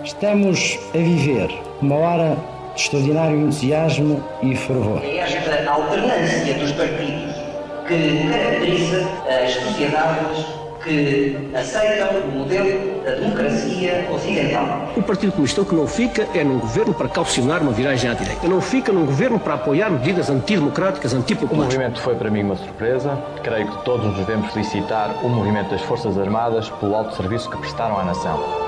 Estamos a viver uma hora de extraordinário entusiasmo e fervor. É esta alternância dos partidos que caracteriza as sociedades que aceitam o modelo da democracia ocidental. O Partido Comunista o que não fica é num governo para calcionar uma viragem à direita. Não fica num governo para apoiar medidas antidemocráticas, antipopulares. O movimento foi para mim uma surpresa. Creio que todos nos devemos felicitar o movimento das Forças Armadas pelo alto serviço que prestaram à nação.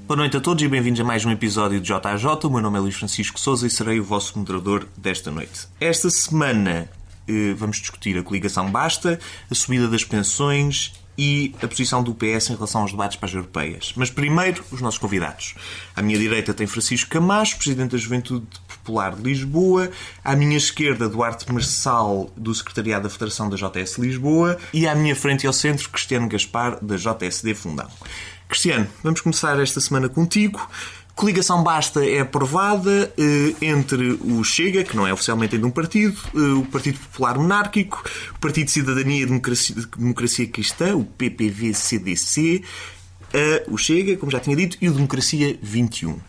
Boa noite a todos e bem-vindos a mais um episódio de JJ. O meu nome é Luís Francisco Sousa e serei o vosso moderador desta noite. Esta semana vamos discutir a coligação Basta, a subida das pensões e a posição do PS em relação aos debates para as europeias. Mas primeiro, os nossos convidados. À minha direita tem Francisco Camacho, Presidente da Juventude Popular de Lisboa. À minha esquerda, Duarte Marçal, do Secretariado da Federação da JS Lisboa. E à minha frente e ao centro, Cristiano Gaspar, da JSD Fundão. Cristiano, vamos começar esta semana contigo. Coligação Basta é aprovada entre o Chega, que não é oficialmente ainda um partido, o Partido Popular Monárquico, o Partido de Cidadania e Democracia Cristã, o PPV-CDC, o Chega, como já tinha dito, e o Democracia 21.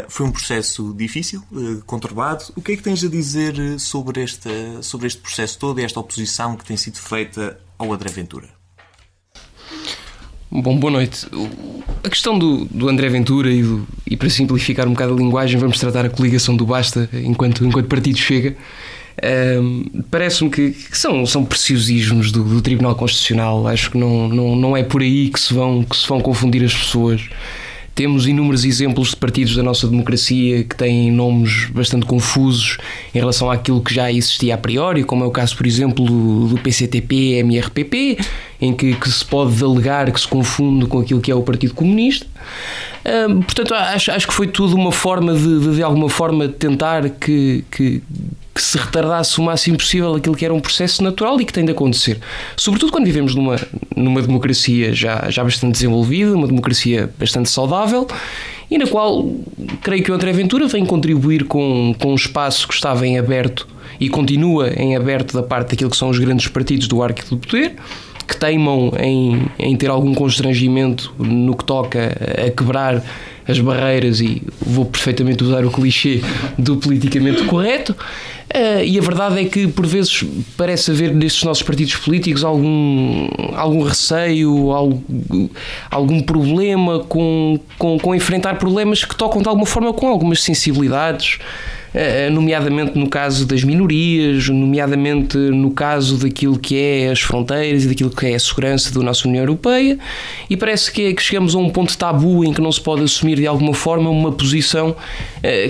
Foi um processo difícil, conturbado. O que é que tens a dizer sobre este processo todo e esta oposição que tem sido feita ao André Ventura? Bom, boa noite. A questão do André Ventura e para simplificar um bocado a linguagem, vamos tratar a coligação do Basta enquanto partido Chega. Parece-me que são preciosismos do Tribunal Constitucional. Acho que não é por aí que se vão confundir as pessoas. Temos inúmeros exemplos de partidos da nossa democracia que têm nomes bastante confusos em relação àquilo que já existia a priori, como é o caso, por exemplo, do PCTP-MRPP, em que se pode alegar que se confunde com aquilo que é o Partido Comunista. Portanto, acho que foi tudo uma forma de alguma forma tentar que se retardasse o máximo possível aquilo que era um processo natural e que tem de acontecer. Sobretudo quando vivemos numa democracia já bastante desenvolvida, uma democracia bastante saudável e na qual creio que o André Ventura vem contribuir com um espaço que estava em aberto e continua em aberto da parte daquilo que são os grandes partidos do arco do poder, que teimam em ter algum constrangimento no que toca a quebrar as barreiras, e vou perfeitamente usar o clichê do politicamente correto, e a verdade é que por vezes parece haver nestes nossos partidos políticos algum receio, algum problema com enfrentar problemas que tocam de alguma forma com algumas sensibilidades, nomeadamente no caso das minorias, nomeadamente no caso daquilo que é as fronteiras e daquilo que é a segurança da nossa União Europeia, e parece que chegamos a um ponto tabu em que não se pode assumir de alguma forma uma posição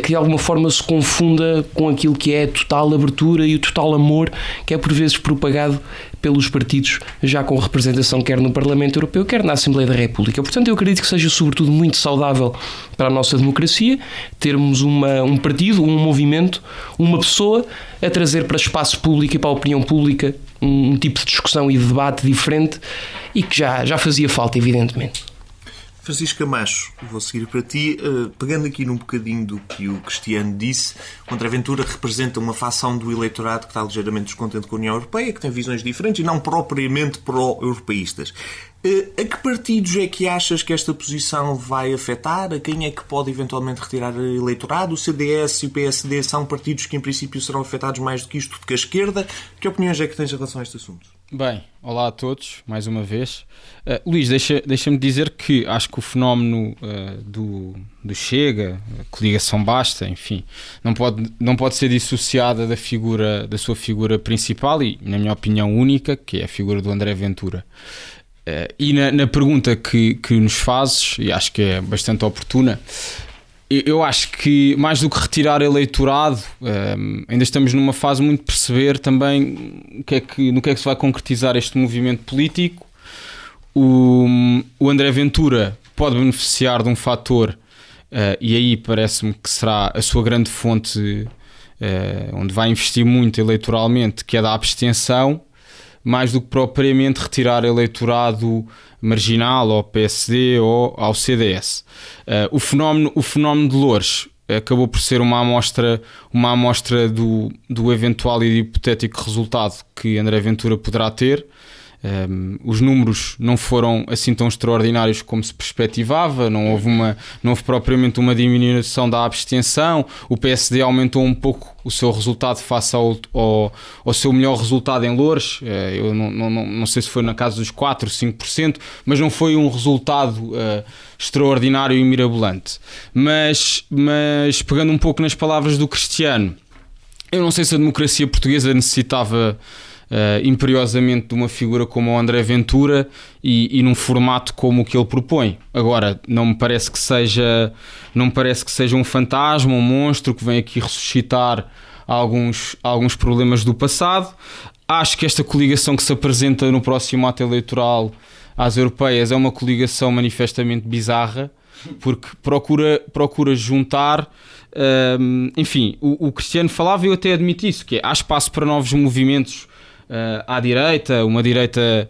que de alguma forma se confunda com aquilo que é a total abertura e o total amor que é por vezes propagado pelos partidos já com representação quer no Parlamento Europeu, quer na Assembleia da República. Portanto, eu acredito que seja sobretudo muito saudável para a nossa democracia termos um partido, um movimento, uma pessoa a trazer para o espaço público e para a opinião pública um tipo de discussão e de debate diferente e que já fazia falta, evidentemente. Francisco Camacho, vou seguir para ti. Pegando aqui num bocadinho do que o Cristiano disse, o André Ventura representa uma facção do eleitorado que está ligeiramente descontente com a União Europeia, que tem visões diferentes e não propriamente pró-europeístas. A que partidos é que achas que esta posição vai afetar? A quem é que pode eventualmente retirar eleitorado? O CDS e o PSD são partidos que em princípio serão afetados mais do que isto, do que a esquerda. Que opiniões é que tens em relação a este assunto? Bem, olá a todos, mais uma vez. Luís, deixa-me dizer que acho que o fenómeno do Chega, a coligação Basta, enfim, não pode ser dissociada da sua figura principal e, na minha opinião, única, que é a figura do André Ventura. E na pergunta que nos fazes, e acho que é bastante oportuna, eu acho que mais do que retirar eleitorado, ainda estamos numa fase muito de perceber também no que é que se vai concretizar este movimento político. O André Ventura pode beneficiar de um fator, e aí parece-me que será a sua grande fonte, onde vai investir muito eleitoralmente, que é da abstenção, mais do que propriamente retirar eleitorado marginal ao PSD ou ao CDS. O fenómeno de Loures acabou por ser uma amostra do eventual e hipotético resultado que André Ventura poderá ter, Os números não foram assim tão extraordinários como se perspectivava, não houve propriamente uma diminuição da abstenção. O PSD aumentou um pouco o seu resultado face ao seu melhor resultado em Loures. Eu não sei se foi na casa dos 4 ou 5%, mas não foi um resultado extraordinário e mirabolante. Mas pegando um pouco nas palavras do Cristiano, eu não sei se a democracia portuguesa necessitava imperiosamente de uma figura como o André Ventura e num formato como o que ele propõe. Agora, não me parece que seja um fantasma, um monstro que vem aqui ressuscitar alguns problemas do passado. Acho que esta coligação que se apresenta no próximo ato eleitoral às europeias é uma coligação manifestamente bizarra, porque procura juntar. Enfim, o Cristiano falava e eu até admito isso, que há espaço para novos movimentos à direita, uma direita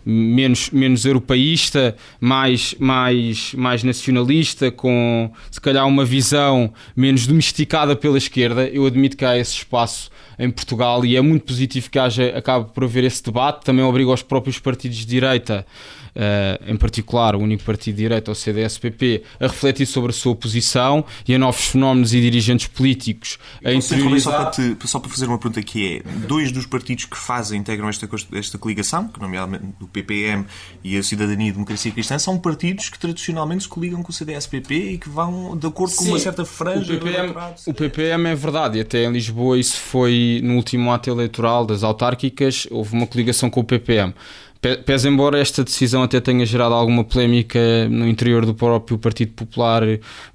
menos europeísta, mais nacionalista, com se calhar uma visão menos domesticada pela esquerda. Eu admito que há esse espaço em Portugal e é muito positivo que acabe por haver esse debate. Também obriga os próprios partidos de direita, em particular o único partido de direita, o CDS-PP, a refletir sobre a sua posição e a novos fenómenos e dirigentes políticos a interiorizar. Só para fazer uma pergunta que é, 2 dos partidos que integram esta coligação, que nomeadamente o PPM e a Cidadania e Democracia Cristã, são partidos que tradicionalmente se coligam com o CDS-PP e que vão de acordo com uma certa franja. O PPM é verdade, e até em Lisboa isso foi no último ato eleitoral das autárquicas, houve uma coligação com o PPM. Pese embora esta decisão até tenha gerado alguma polémica no interior do próprio Partido Popular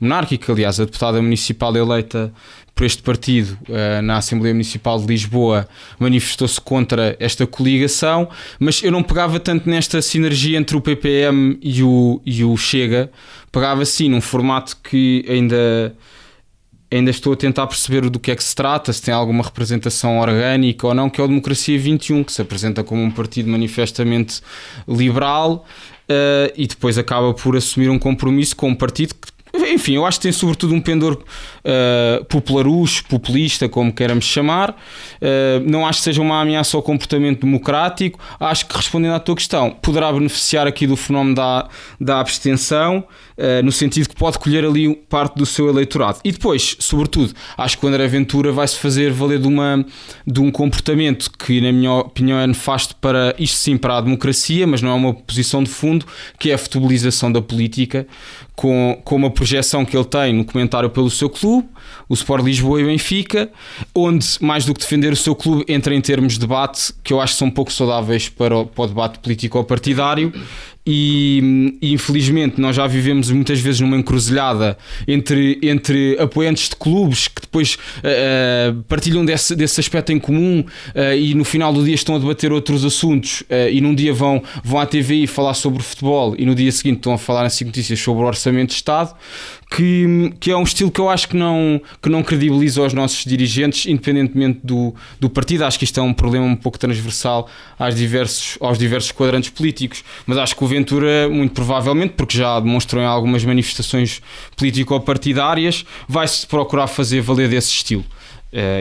Monárquico. Aliás, a deputada municipal eleita por este partido na Assembleia Municipal de Lisboa manifestou-se contra esta coligação, mas eu não pegava tanto nesta sinergia entre o PPM e o Chega. Pegava sim num formato que ainda estou a tentar perceber do que é que se trata, se tem alguma representação orgânica ou não, que é o Democracia 21, que se apresenta como um partido manifestamente liberal e depois acaba por assumir um compromisso com um partido que, enfim, eu acho que tem sobretudo um pendor populista, como queiramos chamar. Não acho que seja uma ameaça ao comportamento democrático. Acho que, respondendo à tua questão, poderá beneficiar aqui do fenómeno da abstenção, no sentido que pode colher ali parte do seu eleitorado. E depois, sobretudo, acho que o André Ventura vai-se fazer valer de um comportamento que, na minha opinião, é nefasto para, isto sim, para a democracia, mas não é uma posição de fundo, que é a futebolização da política, com uma projeção que ele tem no comentário pelo seu clube, o Sport Lisboa e Benfica, onde, mais do que defender o seu clube, entra em termos de debate que eu acho que são pouco saudáveis para o debate político-partidário. E infelizmente nós já vivemos muitas vezes numa encruzilhada entre apoiantes de clubes que depois partilham desse aspecto em comum e no final do dia estão a debater outros assuntos e num dia vão à TVI falar sobre futebol e no dia seguinte estão a falar nas notícias sobre o Orçamento de Estado, que é um estilo que eu acho que não credibiliza os nossos dirigentes, independentemente do partido. Acho que isto é um problema um pouco transversal aos diversos quadrantes políticos, mas acho que o Ventura, muito provavelmente, porque já demonstrou em algumas manifestações político-partidárias, vai-se procurar fazer valer desse estilo.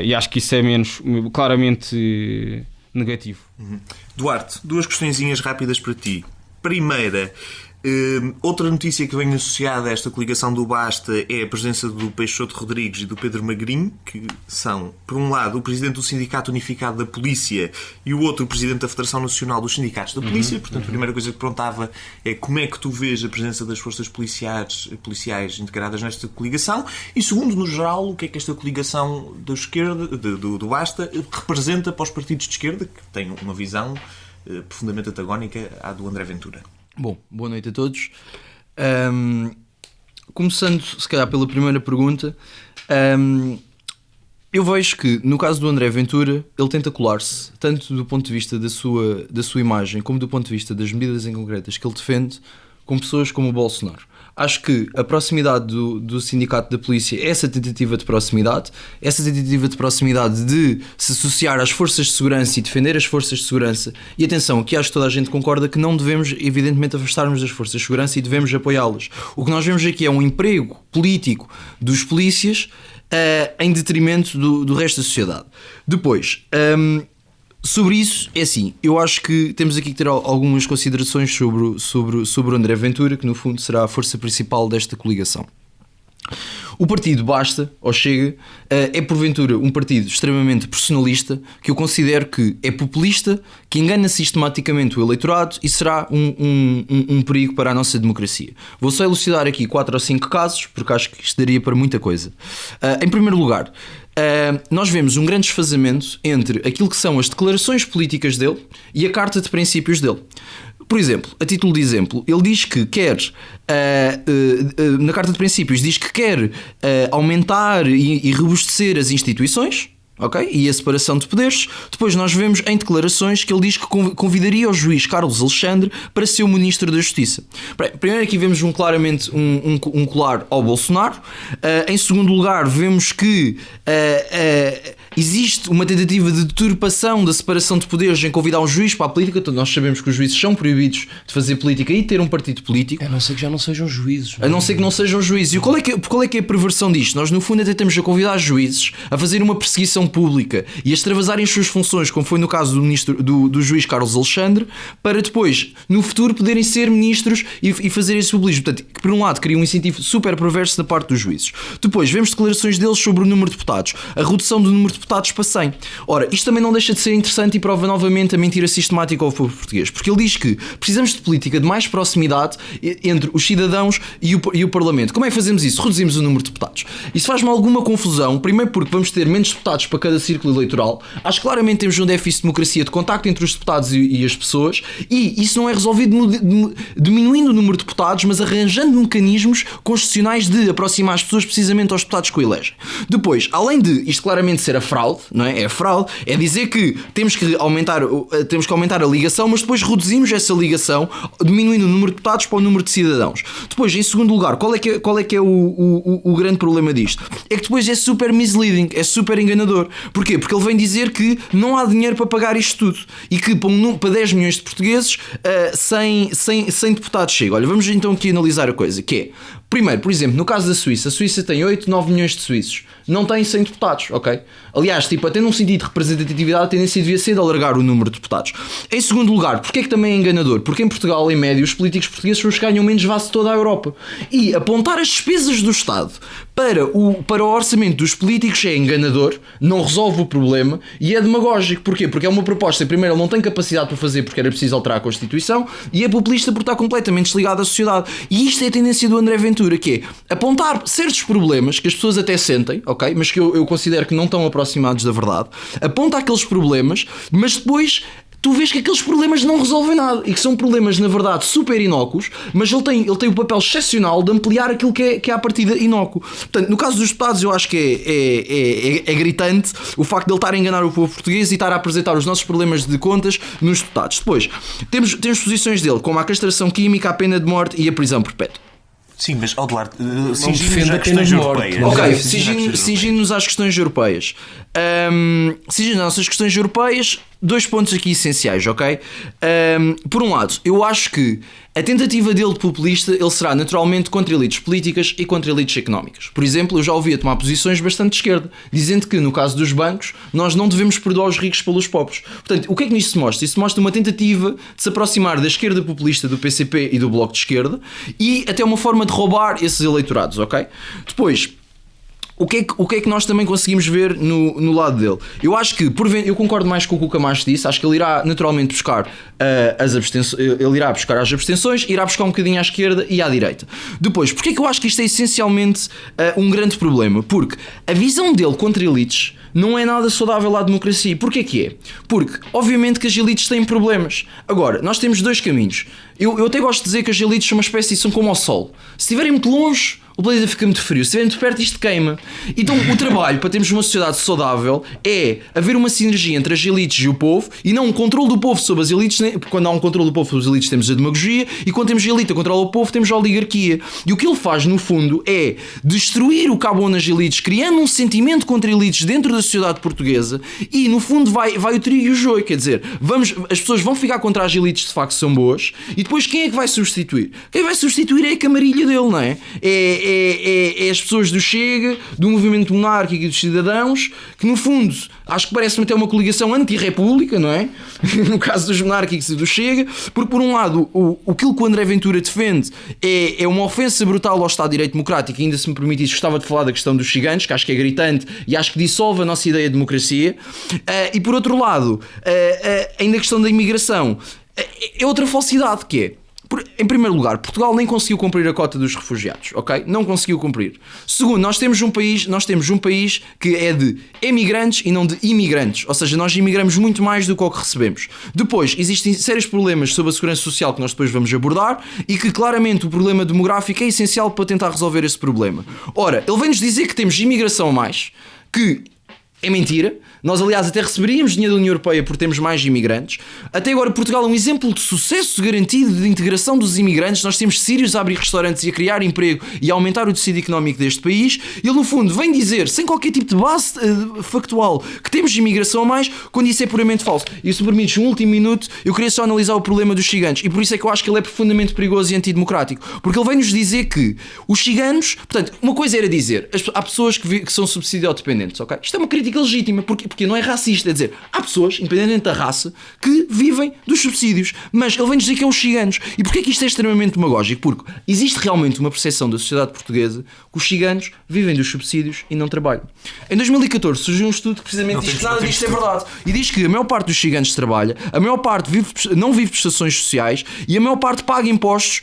E acho que isso é claramente negativo. Duarte, 2 questõezinhas rápidas para ti. Primeira, outra notícia que vem associada a esta coligação do Basta é a presença do Peixoto Rodrigues e do Pedro Magrinho, que são, por um lado, o presidente do Sindicato Unificado da Polícia e o outro, o presidente da Federação Nacional dos Sindicatos da Polícia. Portanto, a primeira coisa que perguntava é como é que tu vês a presença das forças policiais integradas nesta coligação e, segundo, no geral, o que é que esta coligação da esquerda, do Basta representa para os partidos de esquerda, que têm uma visão profundamente antagónica à do André Ventura. Bom, boa noite a todos. Começando, se calhar, pela primeira pergunta, eu vejo que, no caso do André Ventura, ele tenta colar-se, tanto do ponto de vista da sua imagem, como do ponto de vista das medidas em concretas que ele defende, com pessoas como o Bolsonaro. Acho que a proximidade do Sindicato da Polícia, essa tentativa de proximidade de se associar às forças de segurança e defender as forças de segurança, e atenção, aqui acho que toda a gente concorda que não devemos, evidentemente, afastar-nos das forças de segurança e devemos apoiá-las. O que nós vemos aqui é um emprego político dos polícias em detrimento do resto da sociedade. Depois, Sobre isso, é assim, eu acho que temos aqui que ter algumas considerações sobre o André Ventura, que no fundo será a força principal desta coligação. O partido Basta, ou Chega, é porventura um partido extremamente personalista, que eu considero que é populista, que engana sistematicamente o eleitorado e será um perigo para a nossa democracia. Vou só elucidar aqui 4 ou 5 casos, porque acho que isto daria para muita coisa. Em primeiro lugar, nós vemos um grande desfazamento entre aquilo que são as declarações políticas dele e a carta de princípios dele. Por exemplo, a título de exemplo, ele diz que quer, na Carta de Princípios, diz que quer aumentar e robustecer as instituições, ok? E a separação de poderes. Depois nós vemos em declarações que ele diz que convidaria o juiz Carlos Alexandre para ser o Ministro da Justiça. Primeiro aqui vemos claramente um colar ao Bolsonaro. Em segundo lugar, vemos que existe uma tentativa de deturpação da separação de poderes em convidar um juiz para a política. Então, nós sabemos que os juízes são proibidos de fazer política e ter um partido político. A não ser que já não sejam juízes. A não ser que não sejam juízes. E qual é que é a perversão disto? Nós no fundo até estamos a convidar juízes a fazer uma perseguição pública e a extravasarem as suas funções, como foi no caso do juiz Carlos Alexandre, para depois, no futuro, poderem ser ministros e fazer esse populismo. Portanto, que por um lado cria um incentivo super perverso da parte dos juízes. Depois, vemos declarações deles sobre o número de deputados. A redução do número de deputados para 100. Ora, isto também não deixa de ser interessante e prova novamente a mentira sistemática ao povo português, porque ele diz que precisamos de política de mais proximidade entre os cidadãos e o Parlamento. Como é que fazemos isso? Reduzimos o número de deputados. Isso faz-me alguma confusão, primeiro porque vamos ter menos deputados para cada círculo eleitoral. Acho que claramente temos um déficit de democracia, de contacto entre os deputados e as pessoas, e isso não é resolvido diminuindo o número de deputados, mas arranjando mecanismos constitucionais de aproximar as pessoas precisamente aos deputados que o elegem. Depois, além de isto claramente ser a fraude, não é? É a fraude, é dizer que temos que aumentar a ligação, mas depois reduzimos essa ligação, diminuindo o número de deputados para o número de cidadãos. Depois, em segundo lugar, qual é que é o grande problema disto? É que depois é super misleading, é super enganador. Porquê? Porque ele vem dizer que não há dinheiro para pagar isto tudo e que para 10 milhões de portugueses 100 deputados chega. Olha, vamos então aqui analisar a coisa, que é, primeiro, por exemplo, no caso da Suíça, a Suíça tem 8, 9 milhões de suíços, não tem 100 deputados, ok? Aliás, até num sentido de representatividade, a tendência devia ser de alargar o número de deputados. Em segundo lugar, porque é que também é enganador? Porque em Portugal, em média, os políticos portugueses são os que ganham menos face de toda a Europa. E apontar as despesas do Estado para o orçamento dos políticos é enganador, não resolve o problema e é demagógico. Porquê? Porque é uma proposta, primeiro, ele não tem capacidade para fazer porque era preciso alterar a Constituição, e é populista porque está completamente desligado à sociedade. E isto é a tendência do André Ventura, que é apontar certos problemas que as pessoas até sentem, ok? Mas que eu considero que não estão aproximados da verdade. Aponta aqueles problemas, mas depois tu vês que aqueles problemas não resolvem nada e que são problemas, na verdade, super inócuos, mas ele tem o papel excepcional de ampliar aquilo que é à partida inócuo. Portanto, no caso dos deputados, eu acho que é gritante o facto de ele estar a enganar o povo português e estar a apresentar os nossos problemas de contas nos deputados. Depois, temos posições dele, como a castração química, a pena de morte e a prisão perpétua. Sim, mas, Duarte, defende cingindo-nos às questões europeias. Ok, cingindo-nos às questões europeias. Cingindo-nos às questões europeias, 2 pontos aqui essenciais, ok? Por um lado, eu acho que a tentativa dele de populista, ele será naturalmente contra elites políticas e contra elites económicas. Por exemplo, eu já ouvi a tomar posições bastante de esquerda, dizendo que, no caso dos bancos, nós não devemos perdoar os ricos pelos pobres. Portanto, o que é que nisto se mostra? Isso mostra uma tentativa de se aproximar da esquerda populista do PCP e do Bloco de Esquerda e até uma forma de roubar esses eleitorados, ok? Depois, o que é que nós também conseguimos ver no lado dele? Eu acho que, eu concordo mais com o que o Camacho disse, acho que ele irá naturalmente buscar as abstenções, ele irá buscar as abstenções, irá buscar um bocadinho à esquerda e à direita. Depois, porque é que eu acho que isto é essencialmente um grande problema? Porque a visão dele contra elites não é nada saudável à democracia. Porquê que é? Porque, obviamente, que as elites têm problemas. Agora, nós temos 2 caminhos. Eu até gosto de dizer que as elites são uma espécie, são como ao sol. Se estiverem muito longe, o planeta fica muito frio. Se estiverem muito perto, isto queima. Então, o trabalho para termos uma sociedade saudável é haver uma sinergia entre as elites e o povo e não um controle do povo sobre as elites. Quando há um controle do povo sobre as elites, temos a demagogia, e quando temos a elite a controlar o povo, temos a oligarquia. E o que ele faz, no fundo, é destruir o cabo nas elites, criando um sentimento contra elites dentro da sociedade portuguesa e, no fundo, vai o trigo e o joio. Quer dizer, as pessoas vão ficar contra as elites de facto são boas e depois quem é que vai substituir? Quem vai substituir é a camarilha dele, não é? É é as pessoas do Chega, do movimento monárquico e dos cidadãos, que no fundo acho que parece-me até uma coligação anti-república, não é? No caso dos monárquicos e do Chega, porque por um lado aquilo que o André Ventura defende é uma ofensa brutal ao Estado de Direito Democrático, e ainda se me permitisse, gostava de falar da questão dos ciganos, que acho que é gritante e acho que dissolve a nossa ideia de democracia, e por outro lado, ainda a questão da imigração é outra falsidade, que é, em primeiro lugar, Portugal nem conseguiu cumprir a cota dos refugiados, ok? Não conseguiu cumprir. Segundo, nós temos um país que é de emigrantes e não de imigrantes, ou seja, nós imigramos muito mais do que o que recebemos. Depois, existem sérios problemas sobre a segurança social que nós depois vamos abordar, e que claramente o problema demográfico é essencial para tentar resolver esse problema. Ora, ele vem-nos dizer que temos imigração a mais, que é mentira. Nós, aliás, até receberíamos dinheiro da União Europeia por termos mais imigrantes. Até agora, Portugal é um exemplo de sucesso garantido de integração dos imigrantes. Nós temos sírios a abrir restaurantes e a criar emprego e a aumentar o tecido económico deste país. Ele, no fundo, vem dizer, sem qualquer tipo de base factual, que temos imigração a mais, quando isso é puramente falso. E se me permites um último minuto, eu queria só analisar o problema dos ciganos. E por isso é que eu acho que ele é profundamente perigoso e antidemocrático. Porque ele vem-nos dizer que os ciganos... Portanto, uma coisa era dizer, há pessoas que são subsidiodependentes, ok? Isto é uma crítica legítima, porque não é racista, é dizer, há pessoas, independentemente da raça, que vivem dos subsídios, mas ele vem dizer que é os ciganos. E porquê que isto é extremamente demagógico? Porque existe realmente uma percepção da sociedade portuguesa que os ciganos vivem dos subsídios e não trabalham. Em 2014 surgiu um estudo que precisamente diz que nada disto é verdade, e diz que a maior parte dos ciganos trabalha, a maior parte não vive prestações sociais e a maior parte paga impostos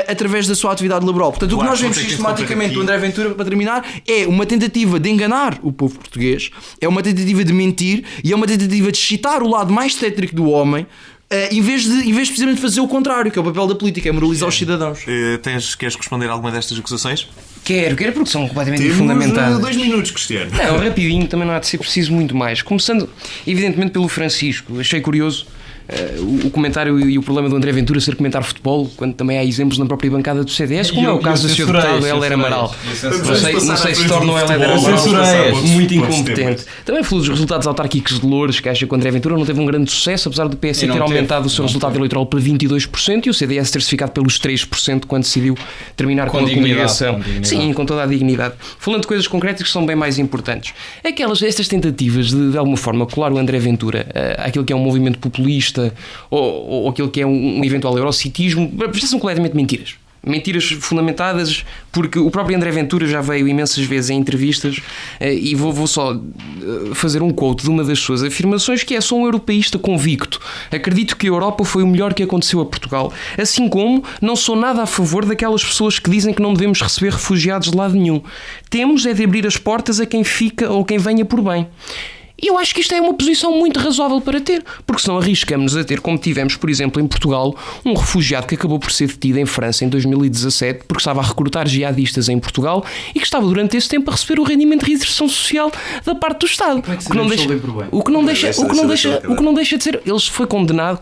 através da sua atividade laboral. Portanto, o que nós vemos sistematicamente do André Ventura, para terminar, é uma tentativa de enganar o povo português, é uma tentativa de mentir e é uma tentativa de excitar o lado mais tétrico do homem, em vez de precisamente fazer o contrário, que é o papel da política, é moralizar os cidadãos. Queres responder a alguma destas acusações? Quero, porque são completamente fundamentadas. 2 minutos, Cristiano. Não, rapidinho, também não há de ser preciso muito mais. Começando, evidentemente, pelo Francisco. Achei curioso o comentário e o problema do André Ventura ser comentar futebol, quando também há exemplos na própria bancada do CDS, como é o caso do Sr. deputado Héler Amaral. Não sei se torna o Héler Amaral muito incompetente. Também falou dos resultados autárquicos de Loures, que acha que o André Ventura não teve um grande sucesso, apesar do PS ter aumentado o seu resultado eleitoral para 22% e o CDS ter-se ficado pelos 3% quando decidiu terminar com a coligação. Sim, com toda a dignidade. Falando de coisas concretas que são bem mais importantes. Estas tentativas de alguma forma colar o André Ventura àquilo que é um movimento populista ou aquilo que é um eventual eurocitismo, são completamente mentiras. Mentiras fundamentadas, porque o próprio André Ventura já veio imensas vezes em entrevistas, e vou só fazer um quote de uma das suas afirmações, que é: sou um europeísta convicto, acredito que a Europa foi o melhor que aconteceu a Portugal, assim como não sou nada a favor daquelas pessoas que dizem que não devemos receber refugiados de lado nenhum. Temos é de abrir as portas a quem fica ou quem venha por bem. E eu acho que isto é uma posição muito razoável para ter, porque senão arriscamos a ter, como tivemos, por exemplo, em Portugal, um refugiado que acabou por ser detido em França em 2017 porque estava a recrutar jihadistas em Portugal e que estava durante esse tempo a receber o rendimento de reinserção social da parte do Estado. O que não deixa de ser, ele foi condenado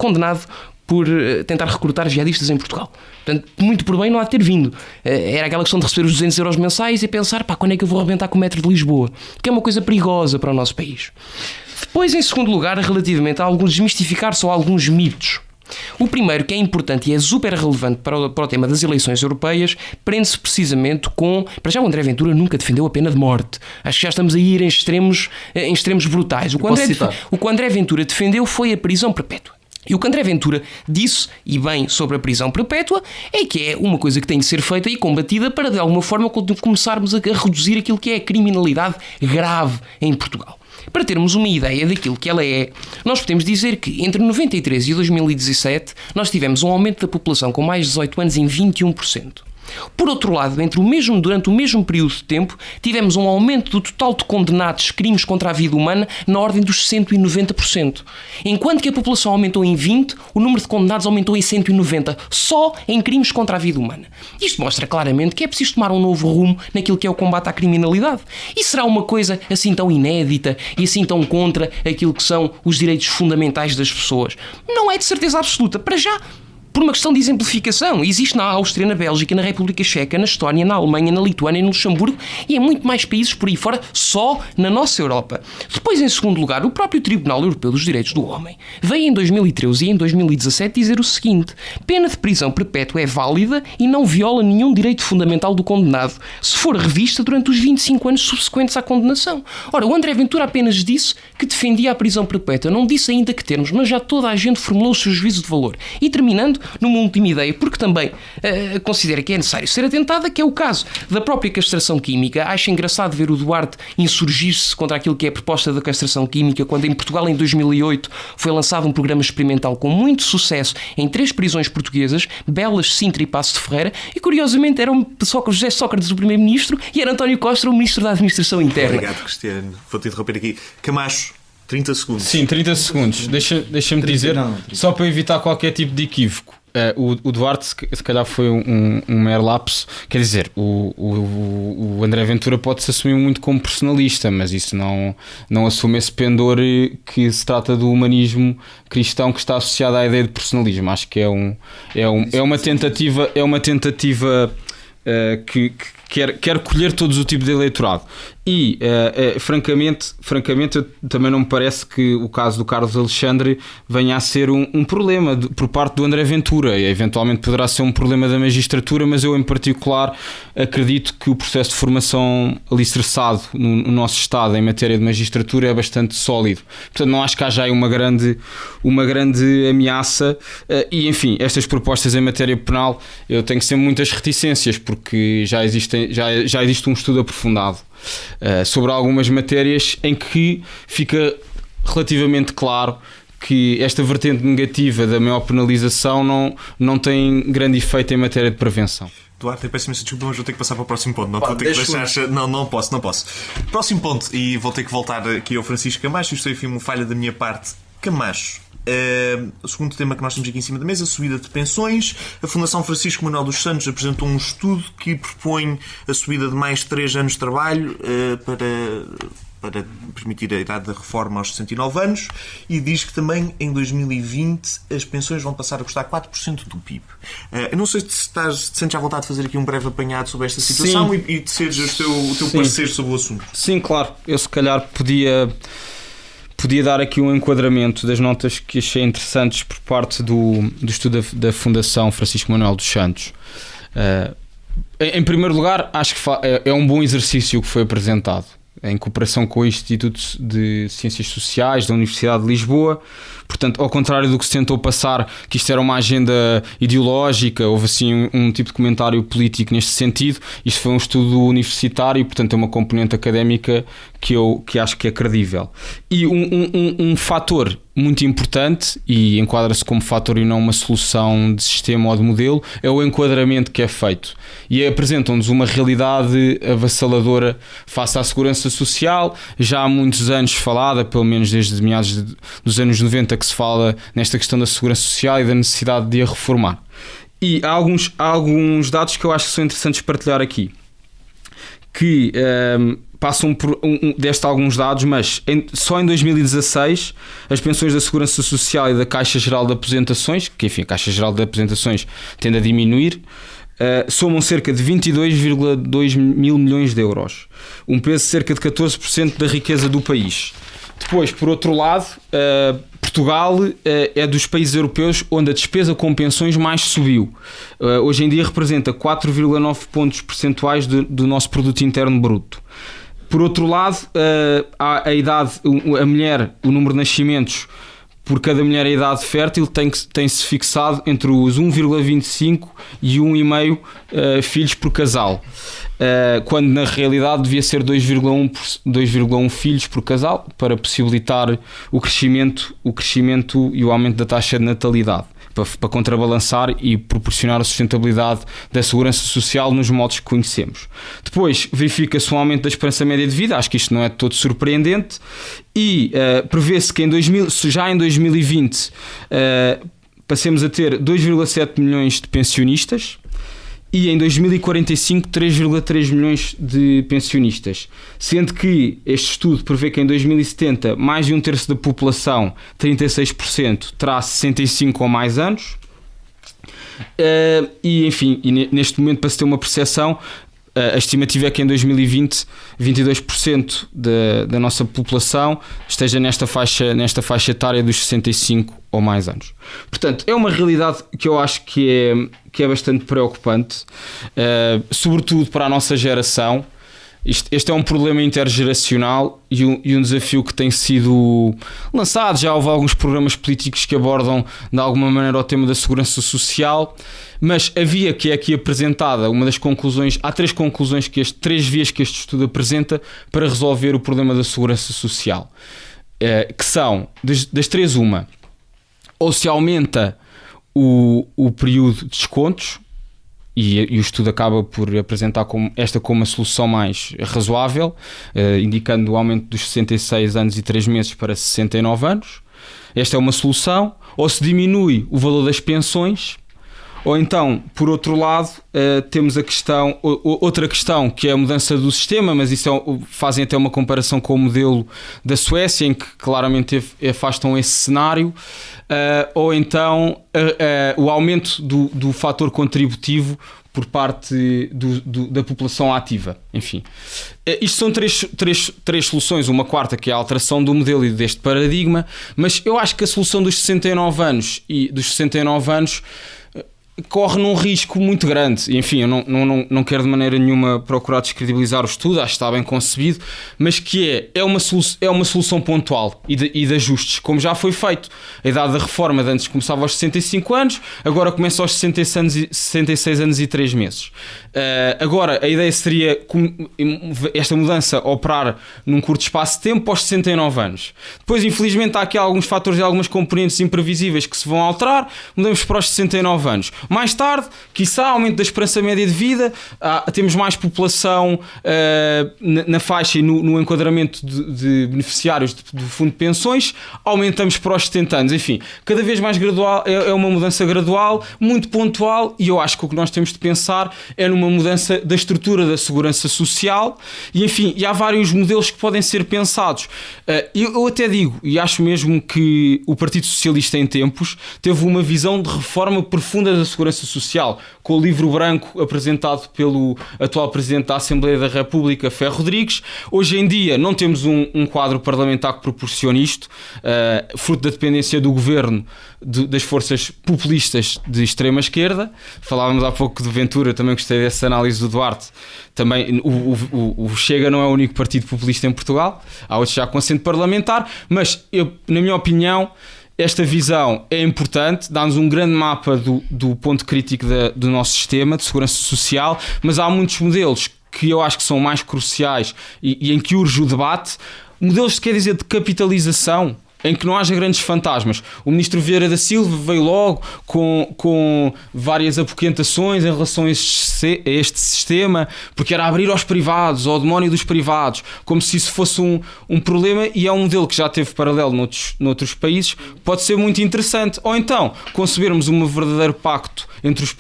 por tentar recrutar jihadistas em Portugal. Portanto, muito por bem não há de ter vindo. Era aquela questão de receber os 200 euros mensais e pensar, quando é que eu vou arrebentar com o metro de Lisboa? Que é uma coisa perigosa para o nosso país. Depois, em segundo lugar, relativamente a alguns desmistificar só alguns mitos. O primeiro, que é importante e é super relevante para o tema das eleições europeias, prende-se precisamente com... Para já, o André Ventura nunca defendeu a pena de morte. Acho que já estamos a ir em extremos brutais. O que o André Ventura defendeu foi a prisão perpétua. E o que André Ventura disse, e bem, sobre a prisão perpétua, é que é uma coisa que tem de ser feita e combatida para, de alguma forma, começarmos a reduzir aquilo que é a criminalidade grave em Portugal. Para termos uma ideia daquilo que ela é, nós podemos dizer que entre 93 e 2017 nós tivemos um aumento da população com mais de 18 anos em 21%. Por outro lado, durante o mesmo período de tempo, tivemos um aumento do total de condenados crimes contra a vida humana na ordem dos 190%. Enquanto que a população aumentou em 20%, o número de condenados aumentou em 190%, só em crimes contra a vida humana. Isto mostra claramente que é preciso tomar um novo rumo naquilo que é o combate à criminalidade. E será uma coisa assim tão inédita e assim tão contra aquilo que são os direitos fundamentais das pessoas? Não é de certeza absoluta. Para já, por uma questão de exemplificação. Existe na Áustria, na Bélgica, na República Checa, na Estónia, na Alemanha, na Lituânia, no Luxemburgo e em muito mais países por aí fora, só na nossa Europa. Depois, em segundo lugar, o próprio Tribunal Europeu dos Direitos do Homem veio em 2013 e em 2017 dizer o seguinte: pena de prisão perpétua é válida e não viola nenhum direito fundamental do condenado, se for revista durante os 25 anos subsequentes à condenação. Ora, o André Ventura apenas disse que defendia a prisão perpétua, não disse ainda que termos, mas já toda a gente formulou o seu juízo de valor. E terminando, numa última ideia, porque também considera que é necessário ser atentada, que é o caso da própria castração química. Acho engraçado ver o Duarte insurgir-se contra aquilo que é a proposta da castração química, quando em Portugal, em 2008, foi lançado um programa experimental com muito sucesso em 3 prisões portuguesas, Belas, Sintra e Paços de Ferreira, e curiosamente eram José Sócrates o primeiro-ministro e era António Costa o ministro da Administração Interna. Obrigado, Cristiano. Vou-te interromper aqui. Camacho, 30 segundos. Sim, 30 segundos. Deixa-me dizer, só para evitar qualquer tipo de equívoco. O Duarte, se calhar, foi um mero lapso. Quer dizer, o André Ventura pode-se assumir muito como personalista, mas isso não assume esse pendor que se trata do humanismo cristão que está associado à ideia de personalismo. Acho que é uma tentativa que quer colher todos o tipo de eleitorado. E, francamente, também não me parece que o caso do Carlos Alexandre venha a ser um problema por parte do André Ventura. E, eventualmente poderá ser um problema da magistratura, mas eu, em particular, acredito que o processo de formação alicerçado no nosso Estado em matéria de magistratura é bastante sólido. Portanto, não acho que haja aí uma grande ameaça. E, enfim, estas propostas em matéria penal, eu tenho sempre muitas reticências, porque já existe um estudo aprofundado sobre algumas matérias em que fica relativamente claro que esta vertente negativa da maior penalização não tem grande efeito em matéria de prevenção. Duarte, peço imensa desculpa, mas vou ter que passar para o próximo ponto. Não vou ter que deixar. Não posso. Próximo ponto, e vou ter que voltar aqui ao Francisco Camacho. Isto foi uma falha da minha parte. Camacho. O segundo tema que nós temos aqui em cima da mesa, a subida de pensões. A Fundação Francisco Manuel dos Santos apresentou um estudo que propõe a subida de mais 3 anos de trabalho para permitir a idade da reforma aos 69 anos, e diz que também em 2020 as pensões vão passar a custar 4% do PIB. Eu não sei se te sentes à vontade de fazer aqui um breve apanhado sobre esta situação e de seres o teu parecer sobre o assunto. Sim, claro. Eu se calhar podia dar aqui um enquadramento das notas que achei interessantes por parte do estudo da Fundação Francisco Manuel dos Santos. Em primeiro lugar, acho que é um bom exercício que foi apresentado, em cooperação com o Instituto de Ciências Sociais da Universidade de Lisboa. Portanto, ao contrário do que se tentou passar, que isto era uma agenda ideológica, houve assim um tipo de comentário político neste sentido. Isto foi um estudo universitário e, portanto, é uma componente académica que acho que é credível. E um fator muito importante, e enquadra-se como fator e não uma solução de sistema ou de modelo, é o enquadramento que é feito. E apresentam-nos uma realidade avassaladora face à segurança social, já há muitos anos falada, pelo menos desde meados dos anos 90, que se fala nesta questão da segurança social e da necessidade de a reformar. E há alguns dados que eu acho que são interessantes partilhar aqui, que passam deste alguns dados, mas só em 2016 as pensões da Segurança Social e da Caixa Geral de Aposentações, que enfim, a Caixa Geral de Aposentações tende a diminuir, somam cerca de 22,2 mil milhões de euros, um peso de cerca de 14% da riqueza do país. Depois, por outro lado, Portugal é dos países europeus onde a despesa com pensões mais subiu. Hoje em dia representa 4,9 pontos percentuais do nosso produto interno bruto. Por outro lado, a idade, a mulher, o número de nascimentos por cada mulher a idade fértil tem-se fixado entre os 1,25 e 1,5 filhos por casal, quando na realidade devia ser 2,1 filhos por casal, para possibilitar o crescimento e o aumento da taxa de natalidade, para contrabalançar e proporcionar a sustentabilidade da segurança social nos modos que conhecemos. Depois verifica-se um aumento da esperança média de vida, acho que isto não é de todo surpreendente, e prevê-se que já em 2020 passemos a ter 2,7 milhões de pensionistas e em 2045 3,3 milhões de pensionistas, sendo que este estudo prevê que em 2070 mais de um terço da população, 36%, terá 65 ou mais anos, E enfim, neste momento, para se ter uma percepção, a estimativa é que em 2020 22% da nossa população esteja nesta faixa etária dos 65 ou mais anos. Portanto, é uma realidade que eu acho que é bastante preocupante, sobretudo para a nossa geração. Este é um problema intergeracional e um desafio que tem sido lançado. Já houve alguns programas políticos que abordam de alguma maneira o tema da segurança social, mas a via que é aqui apresentada, uma das conclusões, há três conclusões, três vias que este estudo apresenta para resolver o problema da segurança social, que são, das três, uma, ou se aumenta o período de descontos, e o estudo acaba por apresentar esta como uma solução mais razoável, indicando o aumento dos 66 anos e 3 meses para 69 anos. Esta é uma solução. Ou se diminui o valor das pensões, ou então, por outro lado, temos outra questão, que é a mudança do sistema, mas isso fazem até uma comparação com o modelo da Suécia, em que claramente afastam esse cenário, ou então o aumento do fator contributivo por parte da população ativa. Enfim, isto são três soluções. Uma quarta, que é a alteração do modelo e deste paradigma, mas eu acho que a solução dos 69 anos corre num risco muito grande. Enfim, eu não quero de maneira nenhuma procurar descredibilizar o estudo, acho que está bem concebido, mas que é uma solução pontual e de ajustes, como já foi feito. A idade da reforma de antes começava aos 65 anos, agora começa aos 66 anos e 3 meses. Agora, a ideia seria esta mudança operar num curto espaço de tempo aos 69 anos. Depois, infelizmente, há aqui alguns fatores e algumas componentes imprevisíveis que se vão alterar, mudamos para os 69 anos. Mais tarde, quiçá, aumento da esperança média de vida, temos mais população na faixa e no enquadramento de beneficiários do fundo de pensões, aumentamos para os 70 anos. Enfim, cada vez mais gradual, é uma mudança gradual, muito pontual, e eu acho que o que nós temos de pensar é numa mudança da estrutura da segurança social, e enfim, e há vários modelos que podem ser pensados. Eu até digo, e acho mesmo que o Partido Socialista em tempos teve uma visão de reforma profunda da segurança social, com o livro branco apresentado pelo atual Presidente da Assembleia da República, Ferro Rodrigues. Hoje em dia não temos um quadro parlamentar que proporcione isto, fruto da dependência do governo das forças populistas de extrema esquerda. Falávamos há pouco de Ventura, também gostei dessa análise do Duarte. Também o Chega não é o único partido populista em Portugal, há outros já com assento parlamentar, mas na minha opinião, esta visão é importante, dá-nos um grande mapa do ponto crítico do nosso sistema de segurança social, mas há muitos modelos que eu acho que são mais cruciais e em que urge o debate. Modelos, quer dizer, de capitalização, em que não haja grandes fantasmas. O ministro Vieira da Silva veio logo com várias apoquentações em relação a este sistema, porque era abrir aos privados, ao demónio dos privados, como se isso fosse um problema, e é um modelo que já teve paralelo noutros países, pode ser muito interessante. Ou então, concebermos um verdadeiro pacto entre os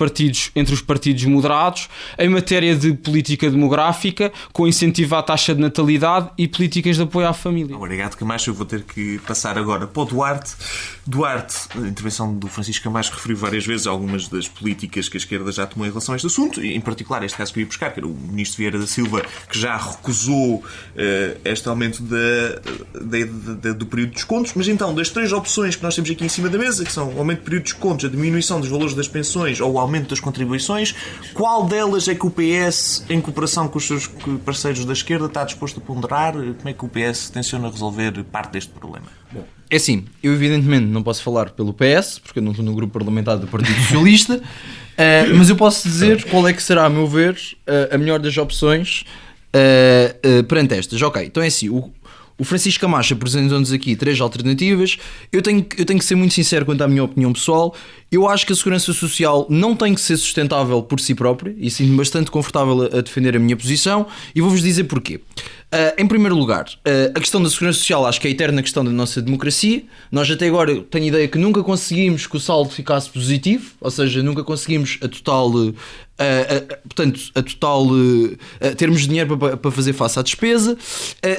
partidos moderados em matéria de política demográfica, com incentivo à taxa de natalidade e políticas de apoio à família. Obrigado, Camacho. Eu vou ter que passar agora para o Duarte. Duarte, a intervenção do Francisco Camacho referiu várias vezes algumas das políticas que a esquerda já tomou em relação a este assunto, e em particular este caso que eu ia buscar, que era o ministro Vieira da Silva, que já recusou este aumento do período de descontos. Mas então, das três opções que nós temos aqui em cima da mesa, que são o aumento do período de descontos, a diminuição dos valores das pensões ou o aumento das contribuições, qual delas é que o PS, em cooperação com os seus parceiros da esquerda, está disposto a ponderar? Como é que o PS tenciona resolver parte deste problema? Bom, é assim, eu evidentemente não posso falar pelo PS, porque eu não estou no grupo parlamentar do Partido Socialista, mas eu posso dizer qual é que será, a meu ver, a melhor das opções perante estas. Ok, então é assim, o Francisco Camacho apresentou-nos aqui três alternativas. Eu tenho que ser muito sincero quanto à minha opinião pessoal. Eu acho que a segurança social não tem que ser sustentável por si própria, e sinto-me bastante confortável a defender a minha posição, e vou-vos dizer porquê. Em primeiro lugar, a questão da segurança social acho que é a eterna questão da nossa democracia. Nós até agora tenho a ideia que nunca conseguimos que o saldo ficasse positivo, ou seja, nunca conseguimos termos dinheiro para fazer face à despesa.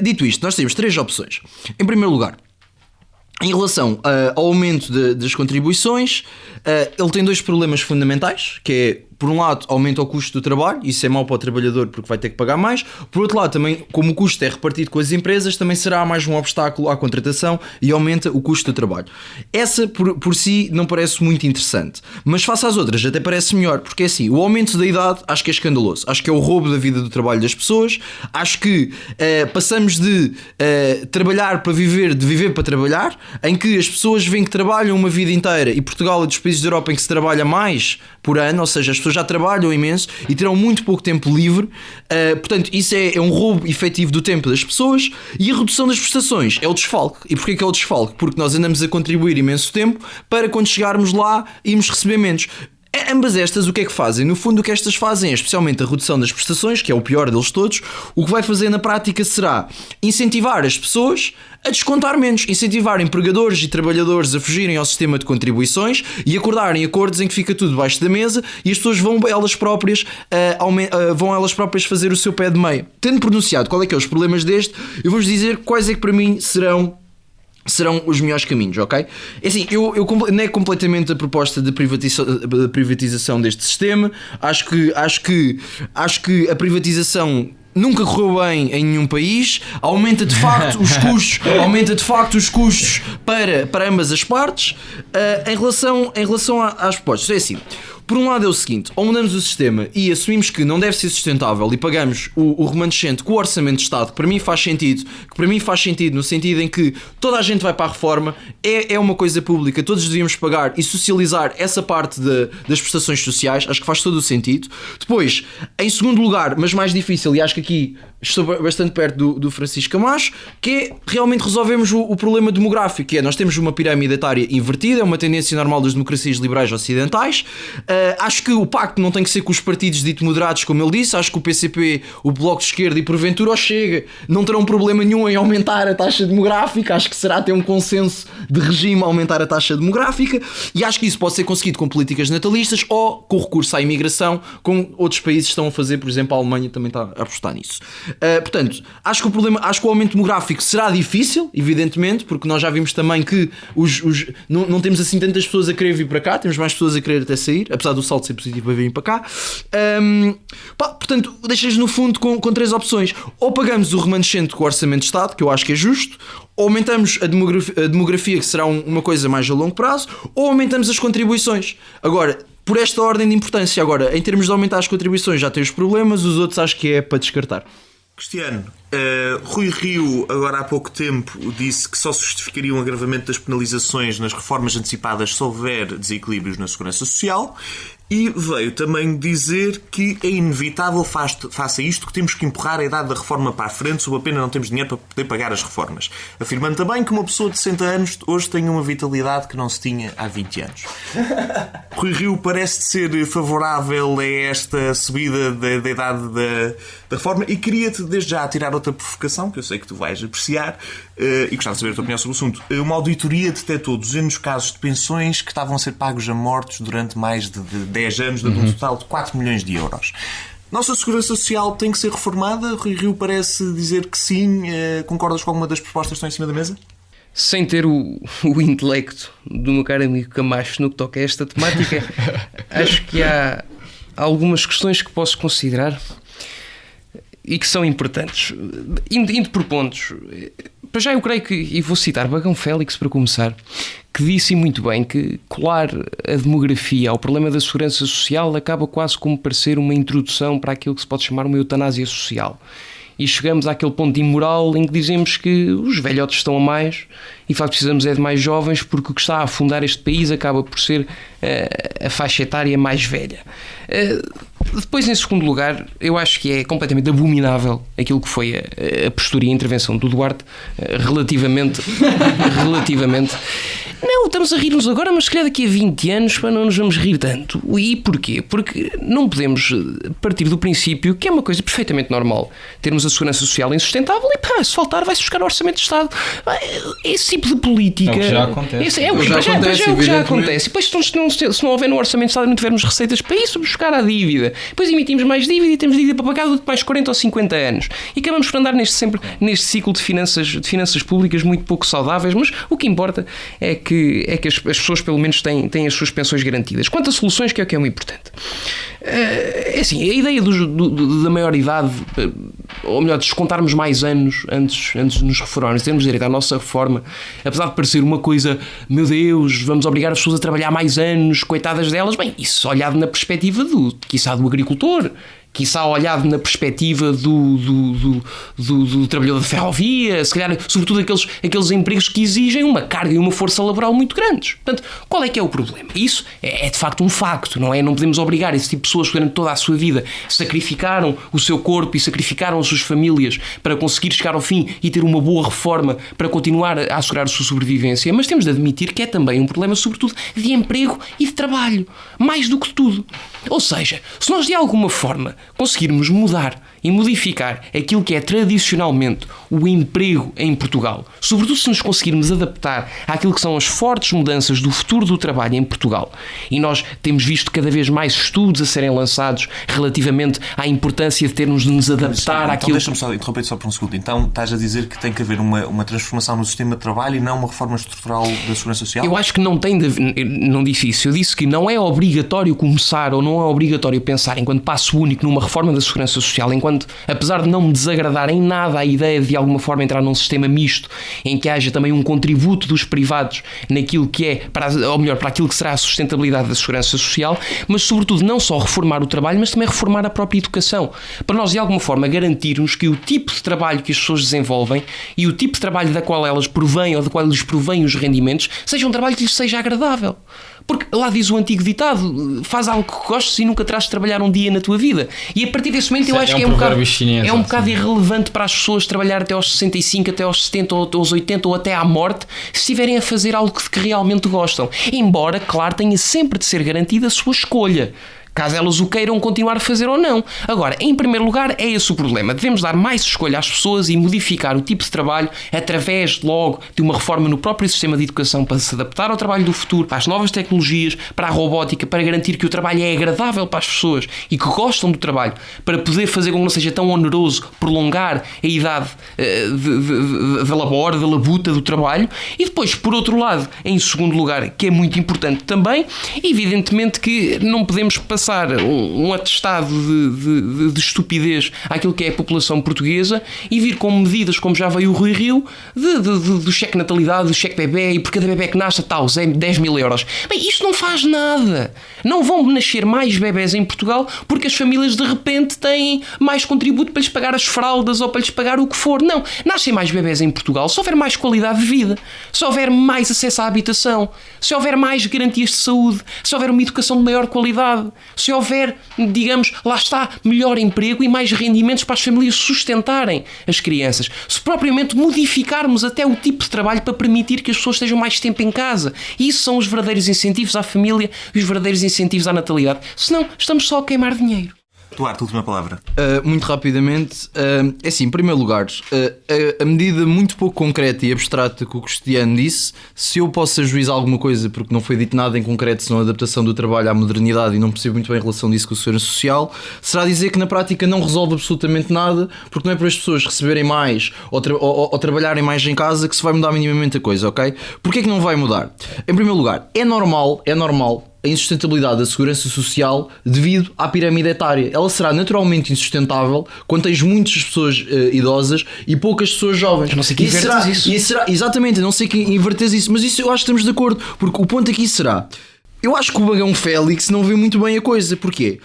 Dito isto, nós temos três opções. Em primeiro lugar, Em relação ao aumento das contribuições, ele tem 2 problemas fundamentais, que é, por um lado, aumenta o custo do trabalho, isso é mau para o trabalhador porque vai ter que pagar mais. Por outro lado, também, como o custo é repartido com as empresas, também será mais um obstáculo à contratação e aumenta o custo do trabalho. Essa, por si, não parece muito interessante, mas face às outras, até parece melhor, porque é assim, o aumento da idade acho que é escandaloso, acho que é o roubo da vida do trabalho das pessoas, acho que passamos de trabalhar para viver, de viver para trabalhar, em que as pessoas veem que trabalham uma vida inteira, e Portugal é dos países da Europa em que se trabalha mais por ano, ou seja, as pessoas já trabalham imenso e terão muito pouco tempo livre, portanto isso é um roubo efetivo do tempo das pessoas. E a redução das prestações é o desfalque. E porquê que é o desfalque? Porque nós andamos a contribuir imenso tempo para quando chegarmos lá irmos receber menos. Ambas estas, o que é que fazem? No fundo, o que estas fazem é, especialmente a redução das prestações, que é o pior deles todos, o que vai fazer na prática será incentivar as pessoas a descontar menos, incentivar empregadores e trabalhadores a fugirem ao sistema de contribuições e acordarem acordos em que fica tudo debaixo da mesa e as pessoas vão elas próprias fazer o seu pé de meia. Tendo pronunciado qual é que é os problemas deste, eu vou-vos dizer quais é que para mim serão os melhores caminhos, ok? É assim, eu nego completamente a proposta de privatização deste sistema. Acho que a privatização nunca correu bem em nenhum país, aumenta de facto os custos para ambas as partes. Em relação às propostas, é assim. Por um lado é o seguinte, ou mudamos o sistema e assumimos que não deve ser sustentável e pagamos o remanescente com o Orçamento de Estado, que para mim faz sentido no sentido em que toda a gente vai para a reforma, é uma coisa pública, todos devíamos pagar e socializar essa parte das prestações sociais, acho que faz todo o sentido. Depois, em segundo lugar, mas mais difícil, e acho que aqui estou bastante perto do Francisco Camacho, que é realmente resolvemos o problema demográfico, que é, nós temos uma pirâmide etária invertida, é uma tendência normal das democracias liberais ocidentais. Acho que o pacto não tem que ser com os partidos dito moderados, como ele disse. Acho que o PCP, o Bloco de Esquerda e porventura o Chega não terão problema nenhum em aumentar a taxa demográfica. Acho que será até um consenso de regime aumentar a taxa demográfica, e acho que isso pode ser conseguido com políticas natalistas ou com recurso à imigração, como outros países estão a fazer. Por exemplo, a Alemanha também está a apostar nisso. Portanto, acho que o aumento demográfico será difícil, evidentemente, porque nós já vimos também que não temos assim tantas pessoas a querer vir para cá, temos mais pessoas a querer até sair, apesar do salto ser positivo para virem para cá. Portanto, deixas no fundo com 3 opções: ou pagamos o remanescente com o Orçamento de Estado, que eu acho que é justo, ou aumentamos a demografia, que será uma coisa mais a longo prazo, ou aumentamos as contribuições. Agora, por esta ordem de importância, agora, em termos de aumentar as contribuições já tem os problemas, os outros acho que é para descartar. Cristiano, Rui Rio, agora há pouco tempo, disse que só se justificaria um agravamento das penalizações nas reformas antecipadas se houver desequilíbrios na segurança social, e veio também dizer que é inevitável, faça isto, que temos que empurrar a idade da reforma para a frente, sob a pena não temos dinheiro para poder pagar as reformas. Afirmando também que uma pessoa de 60 anos hoje tem uma vitalidade que não se tinha há 20 anos. Rui Rio parece ser favorável a esta subida da idade da reforma, e queria-te desde já tirar outra provocação, que eu sei que tu vais apreciar, e gostava de saber a tua opinião sobre o assunto. Uma auditoria detectou 200 casos de pensões que estavam a ser pagos a mortos durante mais de 10 anos, dando um total de 4 milhões de euros. Nossa segurança social tem que ser reformada? Rui Rio parece dizer que sim. Concordas com alguma das propostas que estão em cima da mesa? Sem ter o intelecto do meu caro amigo Camacho no que toca a esta temática, acho que há algumas questões que posso considerar e que são importantes. Indo por pontos. Para já eu creio que, e vou citar Bagão Félix para começar, que disse muito bem que colar a demografia ao problema da segurança social acaba quase como parecer uma introdução para aquilo que se pode chamar uma eutanásia social. E chegamos àquele ponto imoral em que dizemos que os velhotes estão a mais e de facto precisamos de mais jovens, porque o que está a afundar este país acaba por ser a faixa etária mais velha. Depois, em segundo lugar, eu acho que é completamente abominável aquilo que foi a postura e a intervenção do Duarte relativamente não, estamos a rir-nos agora, mas se calhar daqui a 20 anos não nos vamos rir tanto. E porquê? Porque não podemos partir do princípio que é uma coisa perfeitamente normal termos a segurança social insustentável e se faltar vai-se buscar o Orçamento de Estado. Esse tipo de política... É o que já acontece. É o que já acontece. E depois, se não houver no Orçamento de Estado e não tivermos receitas para isso, buscar a dívida depois emitimos mais dívida e temos dívida para pagar durante mais 40 ou 50 anos. E acabamos por andar sempre neste ciclo de finanças públicas muito pouco saudáveis, mas o que importa é que as pessoas pelo menos têm as suas pensões garantidas. Quanto a soluções, que é o que é muito importante. É assim, a ideia da maioridade, ou melhor, de descontarmos mais anos antes de nos reformarmos, termos direito à nossa reforma, apesar de parecer uma coisa, meu Deus, vamos obrigar as pessoas a trabalhar mais anos, coitadas delas, bem, isso olhado na perspectiva quiçá do agricultor, quiçá olhado na perspectiva do trabalhador de ferrovia, se calhar, sobretudo aqueles empregos que exigem uma carga e uma força laboral muito grandes. Portanto, qual é que é o problema? Isso é de facto um facto, não é? Não podemos obrigar esse tipo de pessoas que durante toda a sua vida sacrificaram o seu corpo e sacrificaram as suas famílias para conseguir chegar ao fim e ter uma boa reforma para continuar a assegurar a sua sobrevivência, mas temos de admitir que é também um problema, sobretudo, de emprego e de trabalho, mais do que tudo. Ou seja, se nós de alguma forma conseguirmos mudar e modificar aquilo que é tradicionalmente o emprego em Portugal, sobretudo se nos conseguirmos adaptar àquilo que são as fortes mudanças do futuro do trabalho em Portugal, e nós temos visto cada vez mais estudos a serem lançados relativamente à importância de termos de nos adaptar então, àquilo... Deixa-me só interromper só por um segundo. Então estás a dizer que tem que haver uma transformação no sistema de trabalho e não uma reforma estrutural da Segurança Social? Eu acho que não tem de haver, não disse isso, eu disse que não é obrigatório começar ou não é obrigatório pensar enquanto passo único numa reforma da Segurança Social, enquanto, apesar de não me desagradar em nada a ideia de alguma forma entrar num sistema misto em que haja também um contributo dos privados naquilo que é, ou melhor, para aquilo que será a sustentabilidade da Segurança Social, mas sobretudo não só reformar o trabalho, mas também reformar a própria educação, para nós de alguma forma garantirmos que o tipo de trabalho que as pessoas desenvolvem e o tipo de trabalho da qual elas provêm ou da qual lhes provêm os rendimentos seja um trabalho que lhes seja agradável. Porque lá diz o antigo ditado, faz algo que gostes e nunca terás de trabalhar um dia na tua vida. E a partir desse momento eu acho que é um bocado irrelevante para as pessoas trabalhar até aos 65, até aos 70 ou aos 80 ou até à morte, se estiverem a fazer algo que realmente gostam. Embora, claro, tenha sempre de ser garantida a sua escolha, caso elas o queiram continuar a fazer ou não. Agora, em primeiro lugar, é esse o problema. Devemos dar mais escolha às pessoas e modificar o tipo de trabalho através, logo, de uma reforma no próprio sistema de educação para se adaptar ao trabalho do futuro, para as novas tecnologias, para a robótica, para garantir que o trabalho é agradável para as pessoas e que gostam do trabalho, para poder fazer com que não seja tão oneroso prolongar a idade da labor, da labuta do trabalho. E depois, por outro lado, em segundo lugar, que é muito importante também, evidentemente que não podemos passar um atestado de estupidez àquilo que é a população portuguesa e vir com medidas, como já veio o Rui Rio, do cheque natalidade, do cheque bebé, e por cada bebé que nasce, tal, 10 mil euros. Bem, isto não faz nada. Não vão nascer mais bebés em Portugal porque as famílias de repente têm mais contributo para lhes pagar as fraldas ou para lhes pagar o que for. Não. Nascem mais bebés em Portugal se houver mais qualidade de vida, se houver mais acesso à habitação, se houver mais garantias de saúde, se houver uma educação de maior qualidade, se houver, digamos, lá está, melhor emprego e mais rendimentos para as famílias sustentarem as crianças. Se propriamente modificarmos até o tipo de trabalho para permitir que as pessoas estejam mais tempo em casa. E isso são os verdadeiros incentivos à família e os verdadeiros incentivos à natalidade. Senão, estamos só a queimar dinheiro. Duarte, última palavra. Muito rapidamente, é assim, em primeiro lugar, a medida muito pouco concreta e abstrata que o Cristiano disse, se eu posso ajuizar alguma coisa, porque não foi dito nada em concreto, senão a adaptação do trabalho à modernidade, e não percebo muito bem a relação disso com a Segurança Social, será dizer que na prática não resolve absolutamente nada, porque não é para as pessoas receberem mais ou trabalharem mais em casa que se vai mudar minimamente a coisa, ok? Porquê é que não vai mudar? Em primeiro lugar, é normal a insustentabilidade da Segurança Social devido à pirâmide etária. Ela será naturalmente insustentável quando tens muitas pessoas idosas e poucas pessoas jovens. A não ser que invertes isso. Exatamente, a não ser que invertes isso. Mas isso eu acho que estamos de acordo, porque o ponto aqui será... Eu acho que o Bagão Félix não vê muito bem a coisa. Porquê?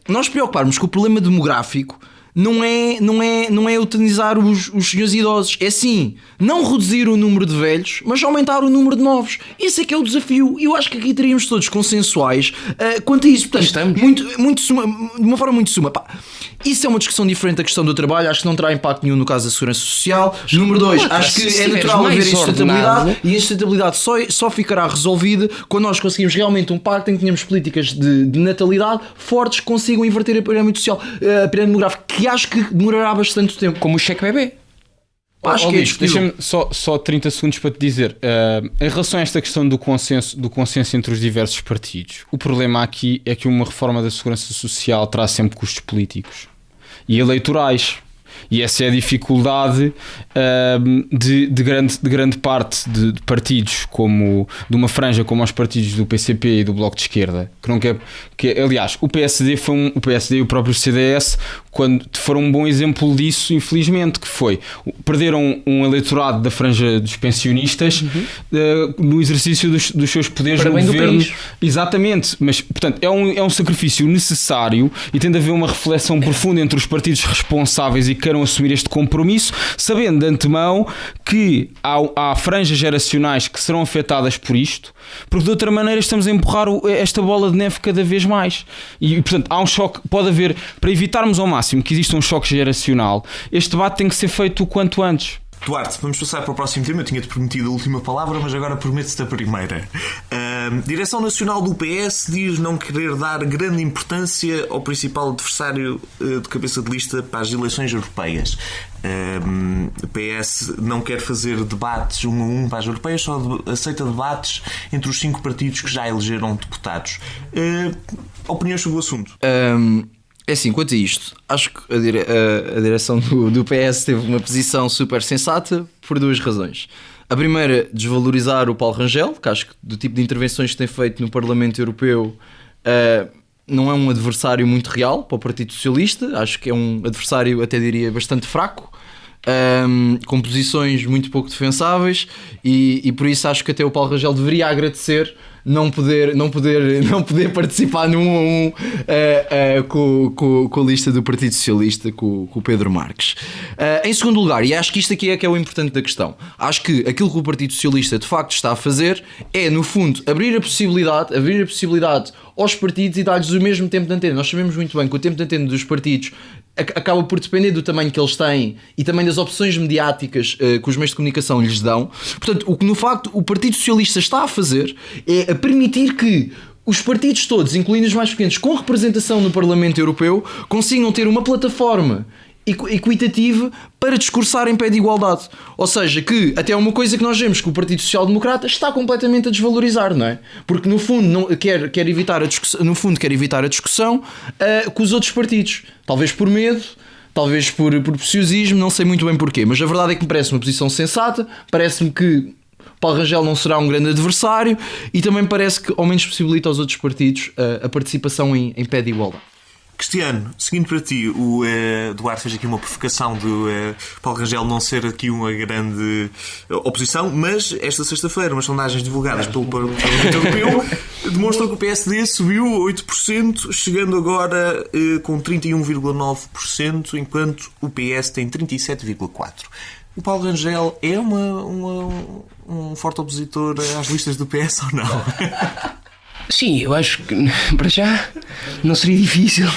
Nós preocuparmos com o problema demográfico não é eutanizar os senhores idosos. É sim, não reduzir o número de velhos, mas aumentar o número de novos. Esse é que é o desafio. E eu acho que aqui teríamos todos consensuais quanto a isso. Portanto, de uma forma muito suma. Pá, isso é uma discussão diferente da questão do trabalho. Acho que não terá impacto nenhum no caso da Segurança Social. Número 2, acho que é natural haver insustentabilidade, e a insustentabilidade só ficará resolvida quando nós conseguimos realmente um pacto em que tenhamos políticas de natalidade fortes que consigam inverter a pirâmide social, a pirâmide demográfica, que acho que demorará bastante tempo. Como o cheque bebê. Acho que é discutível. Deixa-me só 30 segundos para te dizer. Em relação a esta questão do consenso entre os diversos partidos, o problema aqui é que uma reforma da segurança social traz sempre custos políticos e eleitorais. E essa é a dificuldade de grande parte de partidos, como de uma franja como os partidos do PCP e do Bloco de Esquerda, que não quer, aliás, o PSD e o próprio CDS foram um bom exemplo disso, infelizmente, que foi, perderam um eleitorado da franja dos pensionistas no exercício dos seus poderes para no bem governo. do país. Exatamente, mas portanto é um sacrifício necessário e tem de haver uma reflexão profunda entre os partidos responsáveis e que queiram assumir este compromisso, sabendo de antemão que há franjas geracionais que serão afetadas por isto, porque de outra maneira estamos a empurrar esta bola de neve cada vez mais. E portanto há um choque, pode haver, para evitarmos ao máximo que exista um choque geracional, este debate tem que ser feito o quanto antes. Duarte, vamos passar para o próximo tema. Eu tinha-te prometido a última palavra, mas agora prometo-te a primeira. Direção Nacional do PS diz não querer dar grande importância ao principal adversário de cabeça de lista para as eleições europeias. O PS não quer fazer debates 1 a 1 para as europeias, só aceita debates entre os 5 partidos que já elegeram deputados. Opiniões sobre o assunto? É assim, quanto a isto, acho que a direção do PS teve uma posição super sensata por 2 razões. A primeira, desvalorizar o Paulo Rangel, que acho que do tipo de intervenções que tem feito no Parlamento Europeu não é um adversário muito real para o Partido Socialista. Acho que é um adversário, até diria, bastante fraco, com posições muito pouco defensáveis, e por isso acho que até o Paulo Rangel deveria agradecer não poder participar no 1 a 1 com a lista do Partido Socialista, com o Pedro Marques. Em segundo lugar, e acho que isto aqui é que é o importante da questão, acho que aquilo que o Partido Socialista de facto está a fazer é, no fundo, abrir a possibilidade aos partidos e dar-lhes o mesmo tempo de antena. Nós sabemos muito bem que o tempo de antena dos partidos acaba por depender do tamanho que eles têm e também das opções mediáticas que os meios de comunicação lhes dão. Portanto, o que no facto o Partido Socialista está a fazer é a permitir que os partidos todos, incluindo os mais pequenos, com representação no Parlamento Europeu, consigam ter uma plataforma equitativa para discursar em pé de igualdade. Ou seja, que até é uma coisa que nós vemos que o Partido Social Democrata está completamente a desvalorizar, não é? Porque no fundo quer evitar a discussão com os outros partidos. Talvez por medo, talvez por preciosismo, não sei muito bem porquê, mas a verdade é que me parece uma posição sensata, parece-me que Paulo Rangel não será um grande adversário e também parece que ao menos possibilita aos outros partidos a participação em pé de igualdade. Cristiano, seguindo para ti, o Duarte fez aqui uma provocação do Paulo Rangel não ser aqui uma grande oposição, mas esta sexta-feira umas sondagens divulgadas pelo Parlamento Europeu demonstram que o PSD subiu 8%, chegando agora com 31,9%, enquanto o PS tem 37,4%. O Paulo Rangel é um forte opositor às listas do PS ou não? Sim, eu acho que para já não seria difícil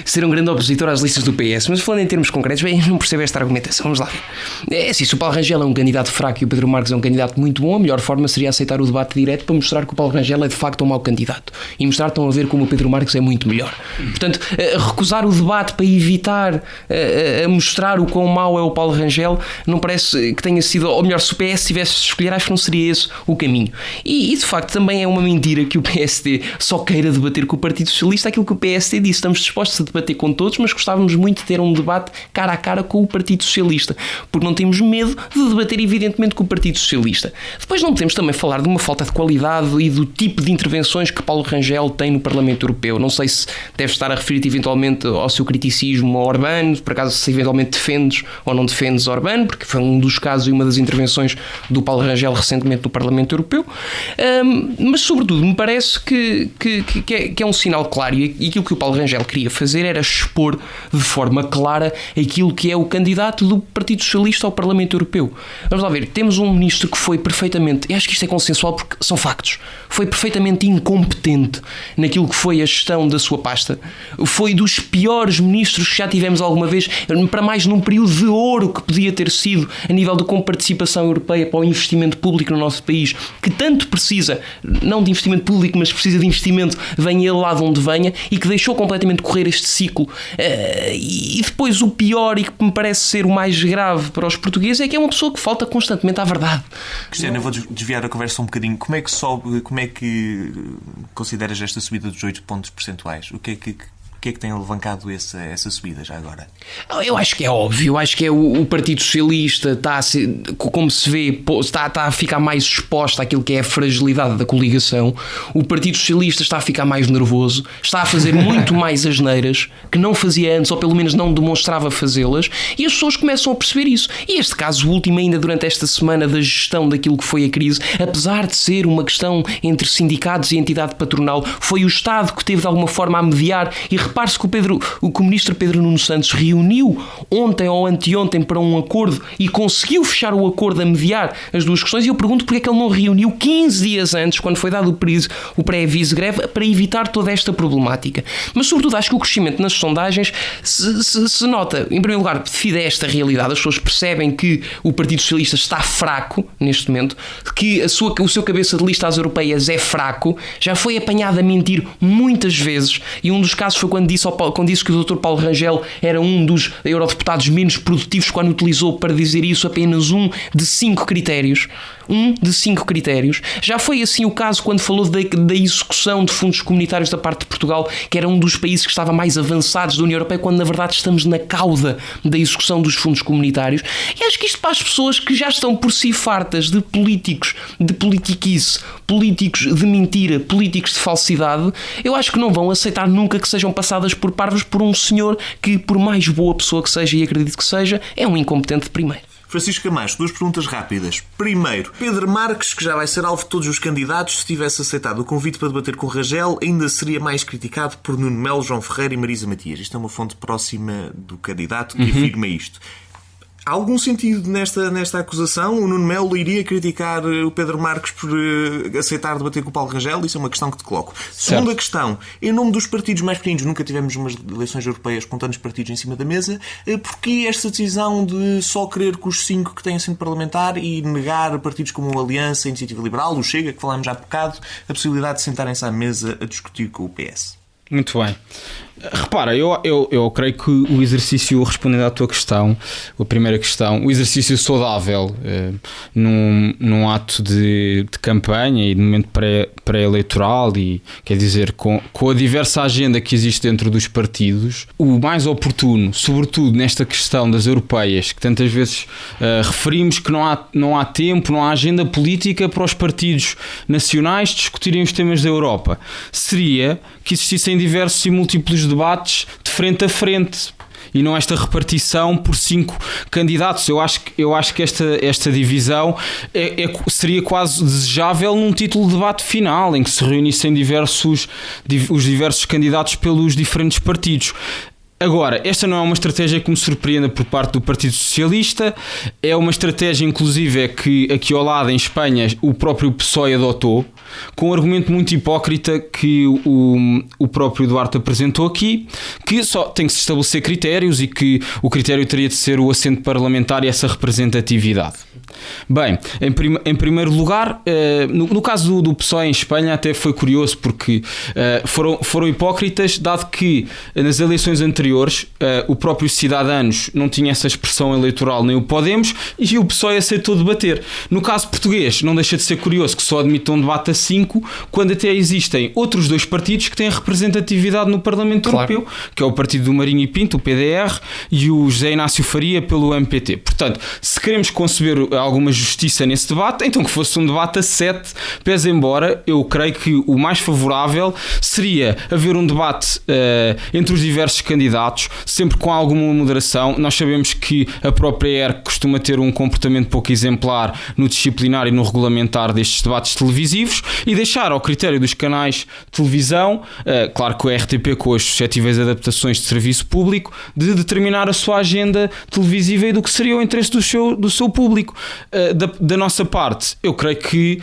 ser um grande opositor às listas do PS, mas falando em termos concretos, bem, não percebo esta argumentação. Vamos lá ver. É assim, se o Paulo Rangel é um candidato fraco e o Pedro Marques é um candidato muito bom, a melhor forma seria aceitar o debate direto para mostrar que o Paulo Rangel é de facto um mau candidato e mostrar, estão a ver, como o Pedro Marques é muito melhor. Portanto, recusar o debate para evitar mostrar o quão mau é o Paulo Rangel não parece que tenha sido, ou melhor, se o PS tivesse de escolher, acho que não seria esse o caminho. E de facto também é uma mentira que o PSD só queira debater com o Partido Socialista. Aquilo que o PSD disse, estamos dispostos a debater com todos, mas gostávamos muito de ter um debate cara a cara com o Partido Socialista, porque não temos medo de debater evidentemente com o Partido Socialista. Depois não podemos também falar de uma falta de qualidade e do tipo de intervenções que Paulo Rangel tem no Parlamento Europeu. Não sei se deve estar a referir-te eventualmente ao seu criticismo ao Orbán, por acaso se eventualmente defendes ou não defendes Orbán, porque foi um dos casos e uma das intervenções do Paulo Rangel recentemente no Parlamento Europeu, mas sobretudo me parece que é um sinal claro, e aquilo que o Paulo Rangel queria fazer era expor de forma clara aquilo que é o candidato do Partido Socialista ao Parlamento Europeu. Vamos lá ver, temos um ministro que foi perfeitamente, e acho que isto é consensual porque são factos, foi perfeitamente incompetente naquilo que foi a gestão da sua pasta, foi dos piores ministros que já tivemos alguma vez, para mais num período de ouro que podia ter sido a nível de comparticipação europeia para o investimento público no nosso país, que tanto precisa, não de investimento público, mas precisa de investimento, venha ele lá de onde venha, e que deixou completamente correr deste ciclo. E depois o pior, e que me parece ser o mais grave para os portugueses, é que é uma pessoa que falta constantemente à verdade. Cristiano, eu vou desviar a conversa um bocadinho. Como é que consideras esta subida dos 8 pontos percentuais? O que é que tem alavancado essa subida já agora? Eu acho que é óbvio, eu acho que é o Partido Socialista está a ser, como se vê, está a ficar mais exposto àquilo que é a fragilidade da coligação. O Partido Socialista está a ficar mais nervoso, está a fazer muito mais asneiras que não fazia antes, ou pelo menos não demonstrava fazê-las, e as pessoas começam a perceber isso. E este caso último, ainda durante esta semana, da gestão daquilo que foi a crise, apesar de ser uma questão entre sindicatos e entidade patronal, foi o Estado que teve de alguma forma a mediar. E repare-se que o ministro Pedro Nuno Santos reuniu ontem ou anteontem para um acordo e conseguiu fechar o acordo a mediar as duas questões, e eu pergunto porque é que ele não reuniu 15 dias antes, quando foi dado o pré-aviso de greve, para evitar toda esta problemática. Mas sobretudo acho que o crescimento nas sondagens se nota, em primeiro lugar, devido a esta realidade. As pessoas percebem que o Partido Socialista está fraco neste momento, que o seu cabeça de lista às europeias é fraco, já foi apanhado a mentir muitas vezes, e um dos casos foi quando disse que o Dr. Paulo Rangel era um dos eurodeputados menos produtivos, quando utilizou para dizer isso apenas um de 5 critérios. Já foi assim o caso quando falou da execução de fundos comunitários da parte de Portugal, que era um dos países que estava mais avançados da União Europeia, quando na verdade estamos na cauda da execução dos fundos comunitários. E acho que isto para as pessoas que já estão por si fartas de políticos, de politiquice, políticos de mentira, políticos de falsidade, eu acho que não vão aceitar nunca que sejam passadas por parvos por um senhor que, por mais boa pessoa que seja, e acredito que seja, é um incompetente de primeiro. Francisco Camacho, 2 perguntas rápidas. Primeiro, Pedro Marques, que já vai ser alvo de todos os candidatos, se tivesse aceitado o convite para debater com Rangel, ainda seria mais criticado por Nuno Melo, João Ferreira e Marisa Matias. Isto é uma fonte próxima do candidato que afirma isto. Há algum sentido nesta acusação? O Nuno Melo iria criticar o Pedro Marques por aceitar debater com o Paulo Rangel? Isso é uma questão que te coloco. Segunda questão. Em nome dos partidos mais pequenos, nunca tivemos umas eleições europeias com tantos partidos em cima da mesa. Porquê esta decisão de só querer que os 5 que têm assento parlamentar e negar a partidos como a Aliança, a Iniciativa Liberal, o Chega, que falámos já há bocado, a possibilidade de sentarem-se à mesa a discutir com o PS? Muito bem. Repara, eu creio que o exercício, respondendo à tua questão, a primeira questão, o exercício saudável num ato de campanha e de momento pré-eleitoral, e quer dizer, com a diversa agenda que existe dentro dos partidos, o mais oportuno, sobretudo nesta questão das europeias, que tantas vezes referimos que não há tempo, não há agenda política para os partidos nacionais discutirem os temas da Europa, seria que existissem diversos e múltiplos debates de frente a frente e não esta repartição por 5 candidatos. Eu acho que esta divisão seria quase desejável num título de debate final, em que se reunissem os diversos candidatos pelos diferentes partidos. Agora, esta não é uma estratégia que me surpreenda por parte do Partido Socialista, é uma estratégia inclusive que aqui ao lado em Espanha o próprio PSOE adotou, com um argumento muito hipócrita que o próprio Duarte apresentou aqui, que só tem que se estabelecer critérios e que o critério teria de ser o assento parlamentar e essa representatividade. Bem, em primeiro lugar, no caso do PSOE em Espanha até foi curioso porque foram hipócritas, dado que nas eleições anteriores o próprio Ciudadanos não tinha essa expressão eleitoral, nem o Podemos, e o PSOE aceitou debater. No caso português, não deixa de ser curioso que só admita um debate a 5, quando até existem outros 2 partidos que têm representatividade no Parlamento Europeu, que é o partido do Marinho e Pinto, o PDR, e o José Inácio Faria pelo MPT. Portanto, se queremos conceber alguma justiça nesse debate, então que fosse um debate a 7, pese embora eu creio que o mais favorável seria haver um debate entre os diversos candidatos, sempre com alguma moderação. Nós sabemos que a própria ERC costuma ter um comportamento pouco exemplar no disciplinar e no regulamentar destes debates televisivos, e deixar ao critério dos canais de televisão, claro que o RTP com as suscetíveis adaptações de serviço público, de determinar a sua agenda televisiva e do que seria o interesse do seu público. Da nossa parte, eu creio que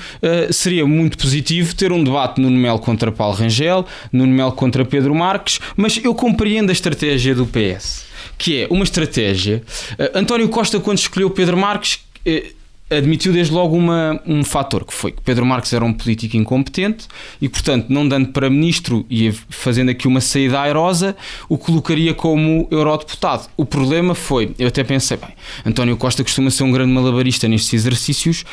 seria muito positivo ter um debate Nuno Melo contra Paulo Rangel, Nuno Melo contra Pedro Marques, mas eu compreendo a estratégia do PS, que é uma estratégia. António Costa, quando escolheu Pedro Marques, admitiu desde logo um fator, que foi que Pedro Marques era um político incompetente e, portanto, não dando para ministro e fazendo aqui uma saída airosa, o colocaria como eurodeputado. O problema foi, eu até pensei, bem, António Costa costuma ser um grande malabarista nestes exercícios,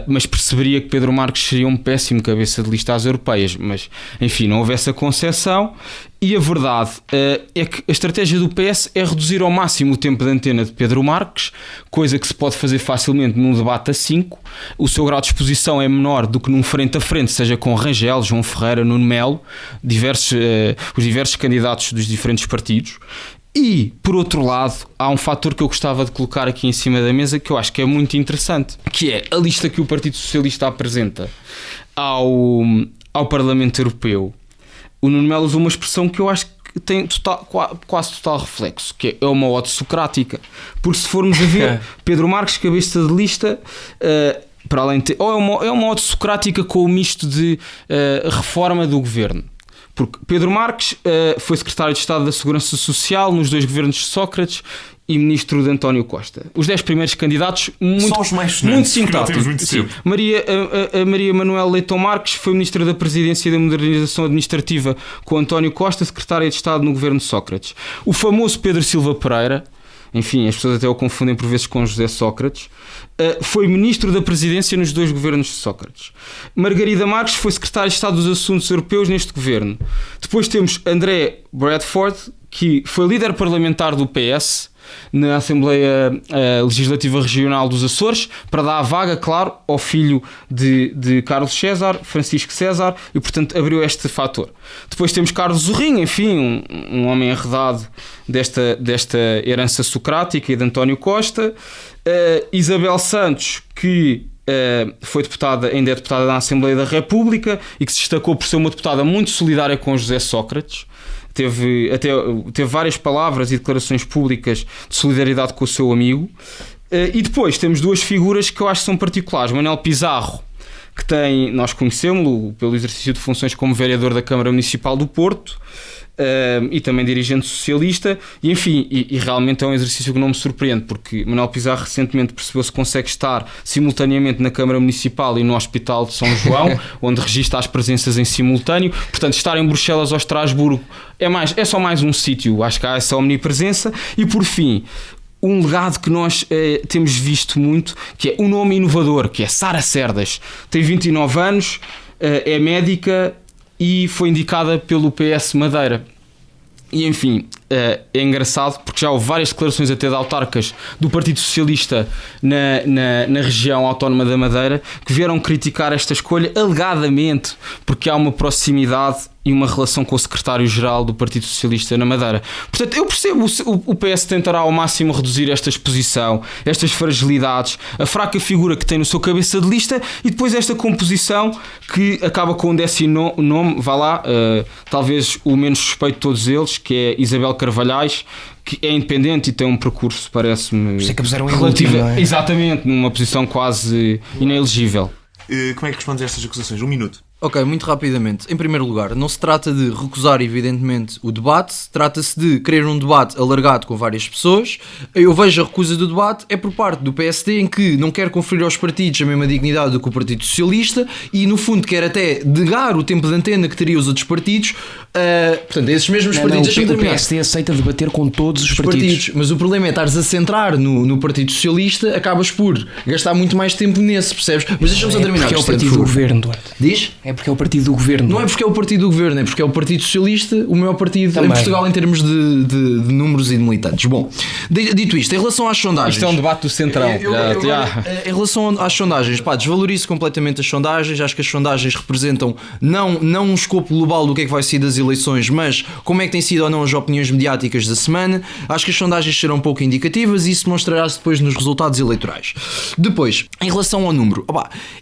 mas perceberia que Pedro Marques seria um péssimo cabeça de lista às europeias, mas, enfim, não houve essa concepção. E a verdade é que a estratégia do PS é reduzir ao máximo o tempo de antena de Pedro Marques, coisa que se pode fazer facilmente num debate a 5. O seu grau de exposição é menor do que num frente a frente, seja com Rangel, João Ferreira, Nuno Melo, os diversos candidatos dos diferentes partidos. E, por outro lado, há um fator que eu gostava de colocar aqui em cima da mesa que eu acho que é muito interessante, que é a lista que o Partido Socialista apresenta ao Parlamento Europeu. O Nuno Melo usou uma expressão que eu acho que tem quase total reflexo, que é uma ode socrática. Porque se formos a ver, Pedro Marques, cabeça de lista, para além de é uma ode socrática com o misto de reforma do governo. Porque Pedro Marques foi secretário de Estado da Segurança Social nos 2 governos de Sócrates e ministro de António Costa. Os 10 primeiros candidatos muito simpáticos. A Maria Manuel Leitão Marques foi ministra da Presidência e da Modernização Administrativa com António Costa, secretária de Estado no governo de Sócrates. O famoso Pedro Silva Pereira, enfim, as pessoas até o confundem por vezes com José Sócrates, foi ministro da Presidência nos 2 governos de Sócrates. Margarida Marques foi secretária de Estado dos Assuntos Europeus neste governo. Depois temos André Bradford, que foi líder parlamentar do PS na Assembleia Legislativa Regional dos Açores, para dar a vaga, claro, ao filho de Carlos César, Francisco César, e portanto abriu este fator. Depois temos Carlos Zorrinho, enfim, um homem arredado desta herança socrática, e de António Costa. Isabel Santos, que ainda é deputada na Assembleia da República e que se destacou por ser uma deputada muito solidária com José Sócrates. Teve várias palavras e declarações públicas de solidariedade com o seu amigo. E depois temos 2 figuras que eu acho que são particulares. Manuel Pizarro, que nós conhecemos-lo pelo exercício de funções como vereador da Câmara Municipal do Porto, e também dirigente socialista, e enfim, e realmente é um exercício que não me surpreende, porque Manuel Pizarro recentemente percebeu-se que consegue estar simultaneamente na Câmara Municipal e no Hospital de São João, onde registra as presenças em simultâneo. Portanto, estar em Bruxelas ou Estrasburgo é só mais um sítio, acho que há essa omnipresença. E por fim, um legado que nós temos visto muito, que é um nome inovador, que é Sara Cerdas. Tem 29 anos, é médica e foi indicada pelo PS Madeira. E enfim, é engraçado porque já houve várias declarações até de autarcas do Partido Socialista na região autónoma da Madeira que vieram criticar esta escolha, alegadamente porque há uma proximidade e uma relação com o secretário-geral do Partido Socialista na Madeira. Portanto, eu percebo, o PS tentará ao máximo reduzir esta exposição, estas fragilidades, a fraca figura que tem no seu cabeça de lista, e depois esta composição que acaba com um 10º nome, vá lá, talvez o menos suspeito de todos eles, que é Isabel Carvalhais, que é independente e tem um percurso, parece-me, por isso é que puseram relativo, não é? Exatamente, numa posição quase inelegível. Como é que respondes a estas acusações? 1 minuto. Ok, muito rapidamente. Em primeiro lugar, não se trata de recusar, evidentemente, o debate, trata-se de querer um debate alargado com várias pessoas. Eu vejo a recusa do debate é por parte do PSD, em que não quer conferir aos partidos a mesma dignidade do que o Partido Socialista e, no fundo, quer até negar o tempo de antena que teriam os outros partidos. Portanto, esses mesmos partidos... O PSD aceita debater com todos os partidos. Mas o problema é estares a centrar no Partido Socialista, acabas por gastar muito mais tempo nesse, percebes? Mas deixa-me só terminar. Porque é o partido do governo, Duarte. Diz? É porque é o partido do governo. Não é porque é o partido do governo, é porque é o Partido Socialista, o maior partido também em Portugal em termos de números e de militantes. Bom, dito isto, em relação às sondagens... Isto é um debate do Centrão. Em relação às sondagens, desvalorizo completamente as sondagens. Acho que as sondagens representam não um escopo global do que é que vai ser das eleições, mas como é que têm sido ou não as opiniões mediáticas da semana. Acho que as sondagens serão um pouco indicativas e isso demonstrará-se depois nos resultados eleitorais. Depois, em relação ao número,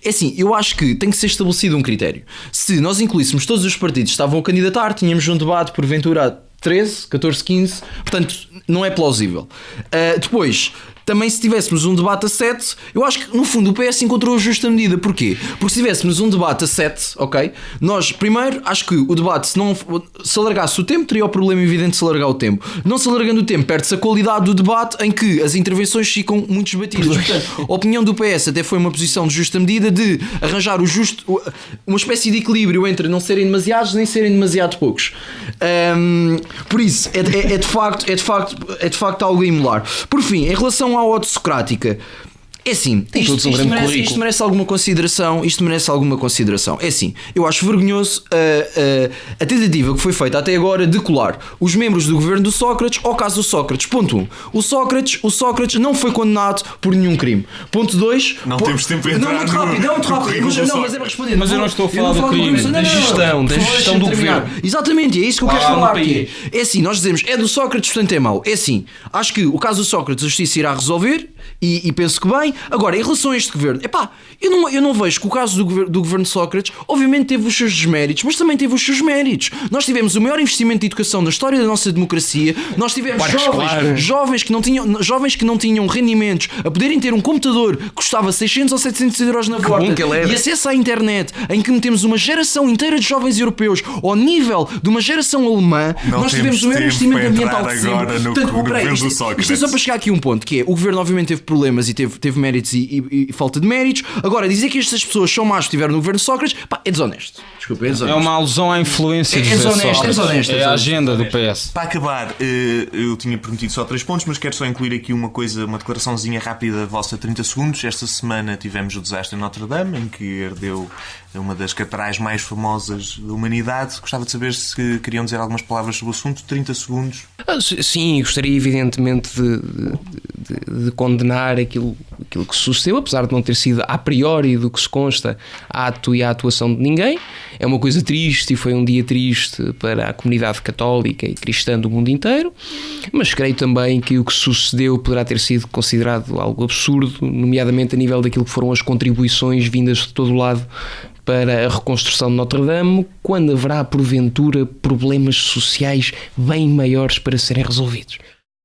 é assim, eu acho que tem que ser estabelecido um critério. Se nós incluíssemos todos os partidos que estavam a candidatar, tínhamos um debate, porventura, 13, 14, 15, portanto não é plausível. Depois, também se tivéssemos um debate a 7, eu acho que no fundo o PS encontrou a justa medida. Porquê? Porque se tivéssemos um debate a 7, ok? Nós, primeiro, acho que o debate, se alargasse o tempo, teria o problema evidente de se alargar o tempo. Não se alargando o tempo, perde-se a qualidade do debate, em que as intervenções ficam muito esbatidas. Portanto, a opinião do PS até foi uma posição de justa medida, de arranjar uma espécie de equilíbrio entre não serem demasiados nem serem demasiado poucos. Por isso, é de facto algo a emular. Por fim, em relação à autosocrática, é assim, isto merece alguma consideração. É assim, eu acho vergonhoso a tentativa que foi feita até agora de colar os membros do governo do Sócrates ao caso do Sócrates. Ponto 1. O Sócrates não foi condenado por nenhum crime. Ponto 2. Não temos tempo a entrar muito rápido. Mas é para responder. Mas eu não estou a falar do crime, da gestão do governo. Exatamente, é isso que eu quero falar. É assim, nós dizemos, é do Sócrates, portanto é mau. É assim, acho que o caso do Sócrates a justiça irá resolver e penso que bem. Agora, em relação a este governo, eu não vejo que o caso do governo de Sócrates, obviamente teve os seus desméritos, mas também teve os seus méritos. Nós tivemos o maior investimento de educação da história da nossa democracia. Nós tivemos jovens que não tinham rendimentos a poderem ter um computador que custava 600 ou 700 euros na borda e acesso à internet, em que metemos uma geração inteira de jovens europeus ao nível de uma geração alemã. Nós tivemos o maior investimento ambiental de sempre. Isto é só para chegar aqui a um ponto, que é, o governo obviamente teve problemas e teve méritos e falta de méritos. Agora, dizer que estas pessoas são más que estiveram no governo de Sócrates, é desonesto. Desculpa, é desonesto. É uma alusão à influência de desonesto. É a agenda do PS. Para acabar, eu tinha prometido só 3 pontos, mas quero só incluir aqui uma declaraçãozinha rápida vossa, 30 segundos. Esta semana tivemos o desastre em Notre-Dame, em que herdeu uma das catedrais mais famosas da humanidade. Gostava de saber se queriam dizer algumas palavras sobre o assunto. 30 segundos. Sim, gostaria evidentemente de condenar aquilo que sucedeu, apesar de não ter sido a priori do que se consta ato e a atuação de ninguém. É uma coisa triste e foi um dia triste para a comunidade católica e cristã do mundo inteiro, mas creio também que o que sucedeu poderá ter sido considerado algo absurdo, nomeadamente a nível daquilo que foram as contribuições vindas de todo o lado para a reconstrução de Notre-Dame, quando haverá porventura problemas sociais bem maiores para serem resolvidos.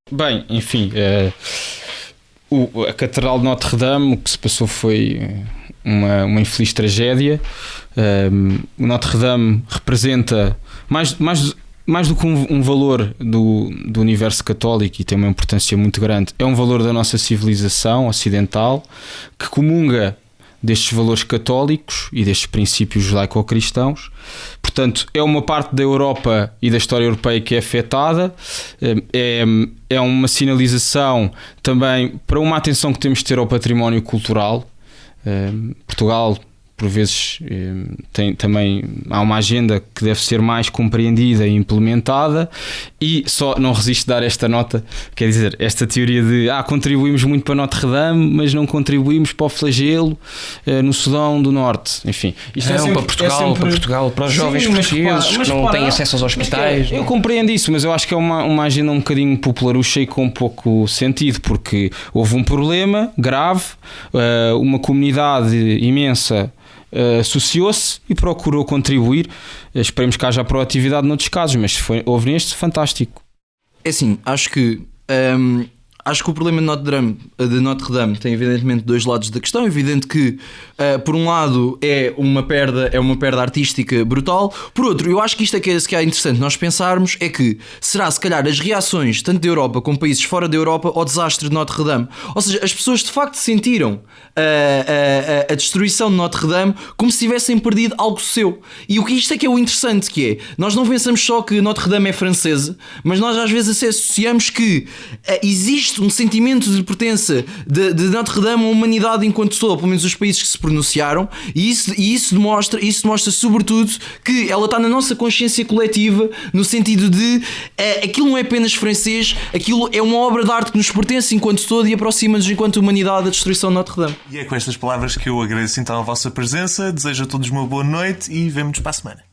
Bem, enfim, a Catedral de Notre-Dame, o que se passou foi uma infeliz tragédia. O Notre-Dame representa mais do que um valor do universo católico, e tem uma importância muito grande, é um valor da nossa civilização ocidental, que comunga destes valores católicos e destes princípios judaico-cristãos. Portanto, é uma parte da Europa e da história europeia que é afetada. É uma sinalização também para uma atenção que temos de ter ao património cultural. Portugal, por vezes, também há uma agenda que deve ser mais compreendida e implementada, e só não resisto a dar esta nota, quer dizer, esta teoria de contribuímos muito para Notre-Dame, mas não contribuímos para o flagelo no Sudão do Norte. Enfim, isto para Portugal, para os jovens portugueses que não têm acesso aos hospitais. Eu compreendo isso, mas eu acho que é uma agenda um bocadinho popularucha e com pouco sentido, porque houve um problema grave, uma comunidade imensa associou-se e procurou contribuir. Esperemos que haja proatividade noutros casos, mas houve neste, fantástico. É assim, acho que o problema de Notre-Dame tem evidentemente dois lados da questão. É evidente que por um lado é uma perda artística brutal. Por outro, eu acho que isto é que é interessante nós pensarmos, é que será se calhar as reações tanto da Europa como países fora da Europa ao desastre de Notre-Dame. Ou seja, as pessoas de facto sentiram a destruição de Notre-Dame como se tivessem perdido algo seu. E o que isto é que é o interessante, que é, nós não pensamos só que Notre-Dame é francesa, mas nós às vezes associamos que existe um sentimento de pertença de Notre-Dame à humanidade enquanto toda, pelo menos os países que se pronunciaram, e isso demonstra sobretudo que ela está na nossa consciência coletiva, no sentido de aquilo não é apenas francês, aquilo é uma obra de arte que nos pertence enquanto todo e aproxima-nos enquanto humanidade da destruição de Notre-Dame. E é com estas palavras que eu agradeço então a vossa presença, desejo a todos uma boa noite e vemo-nos para a semana.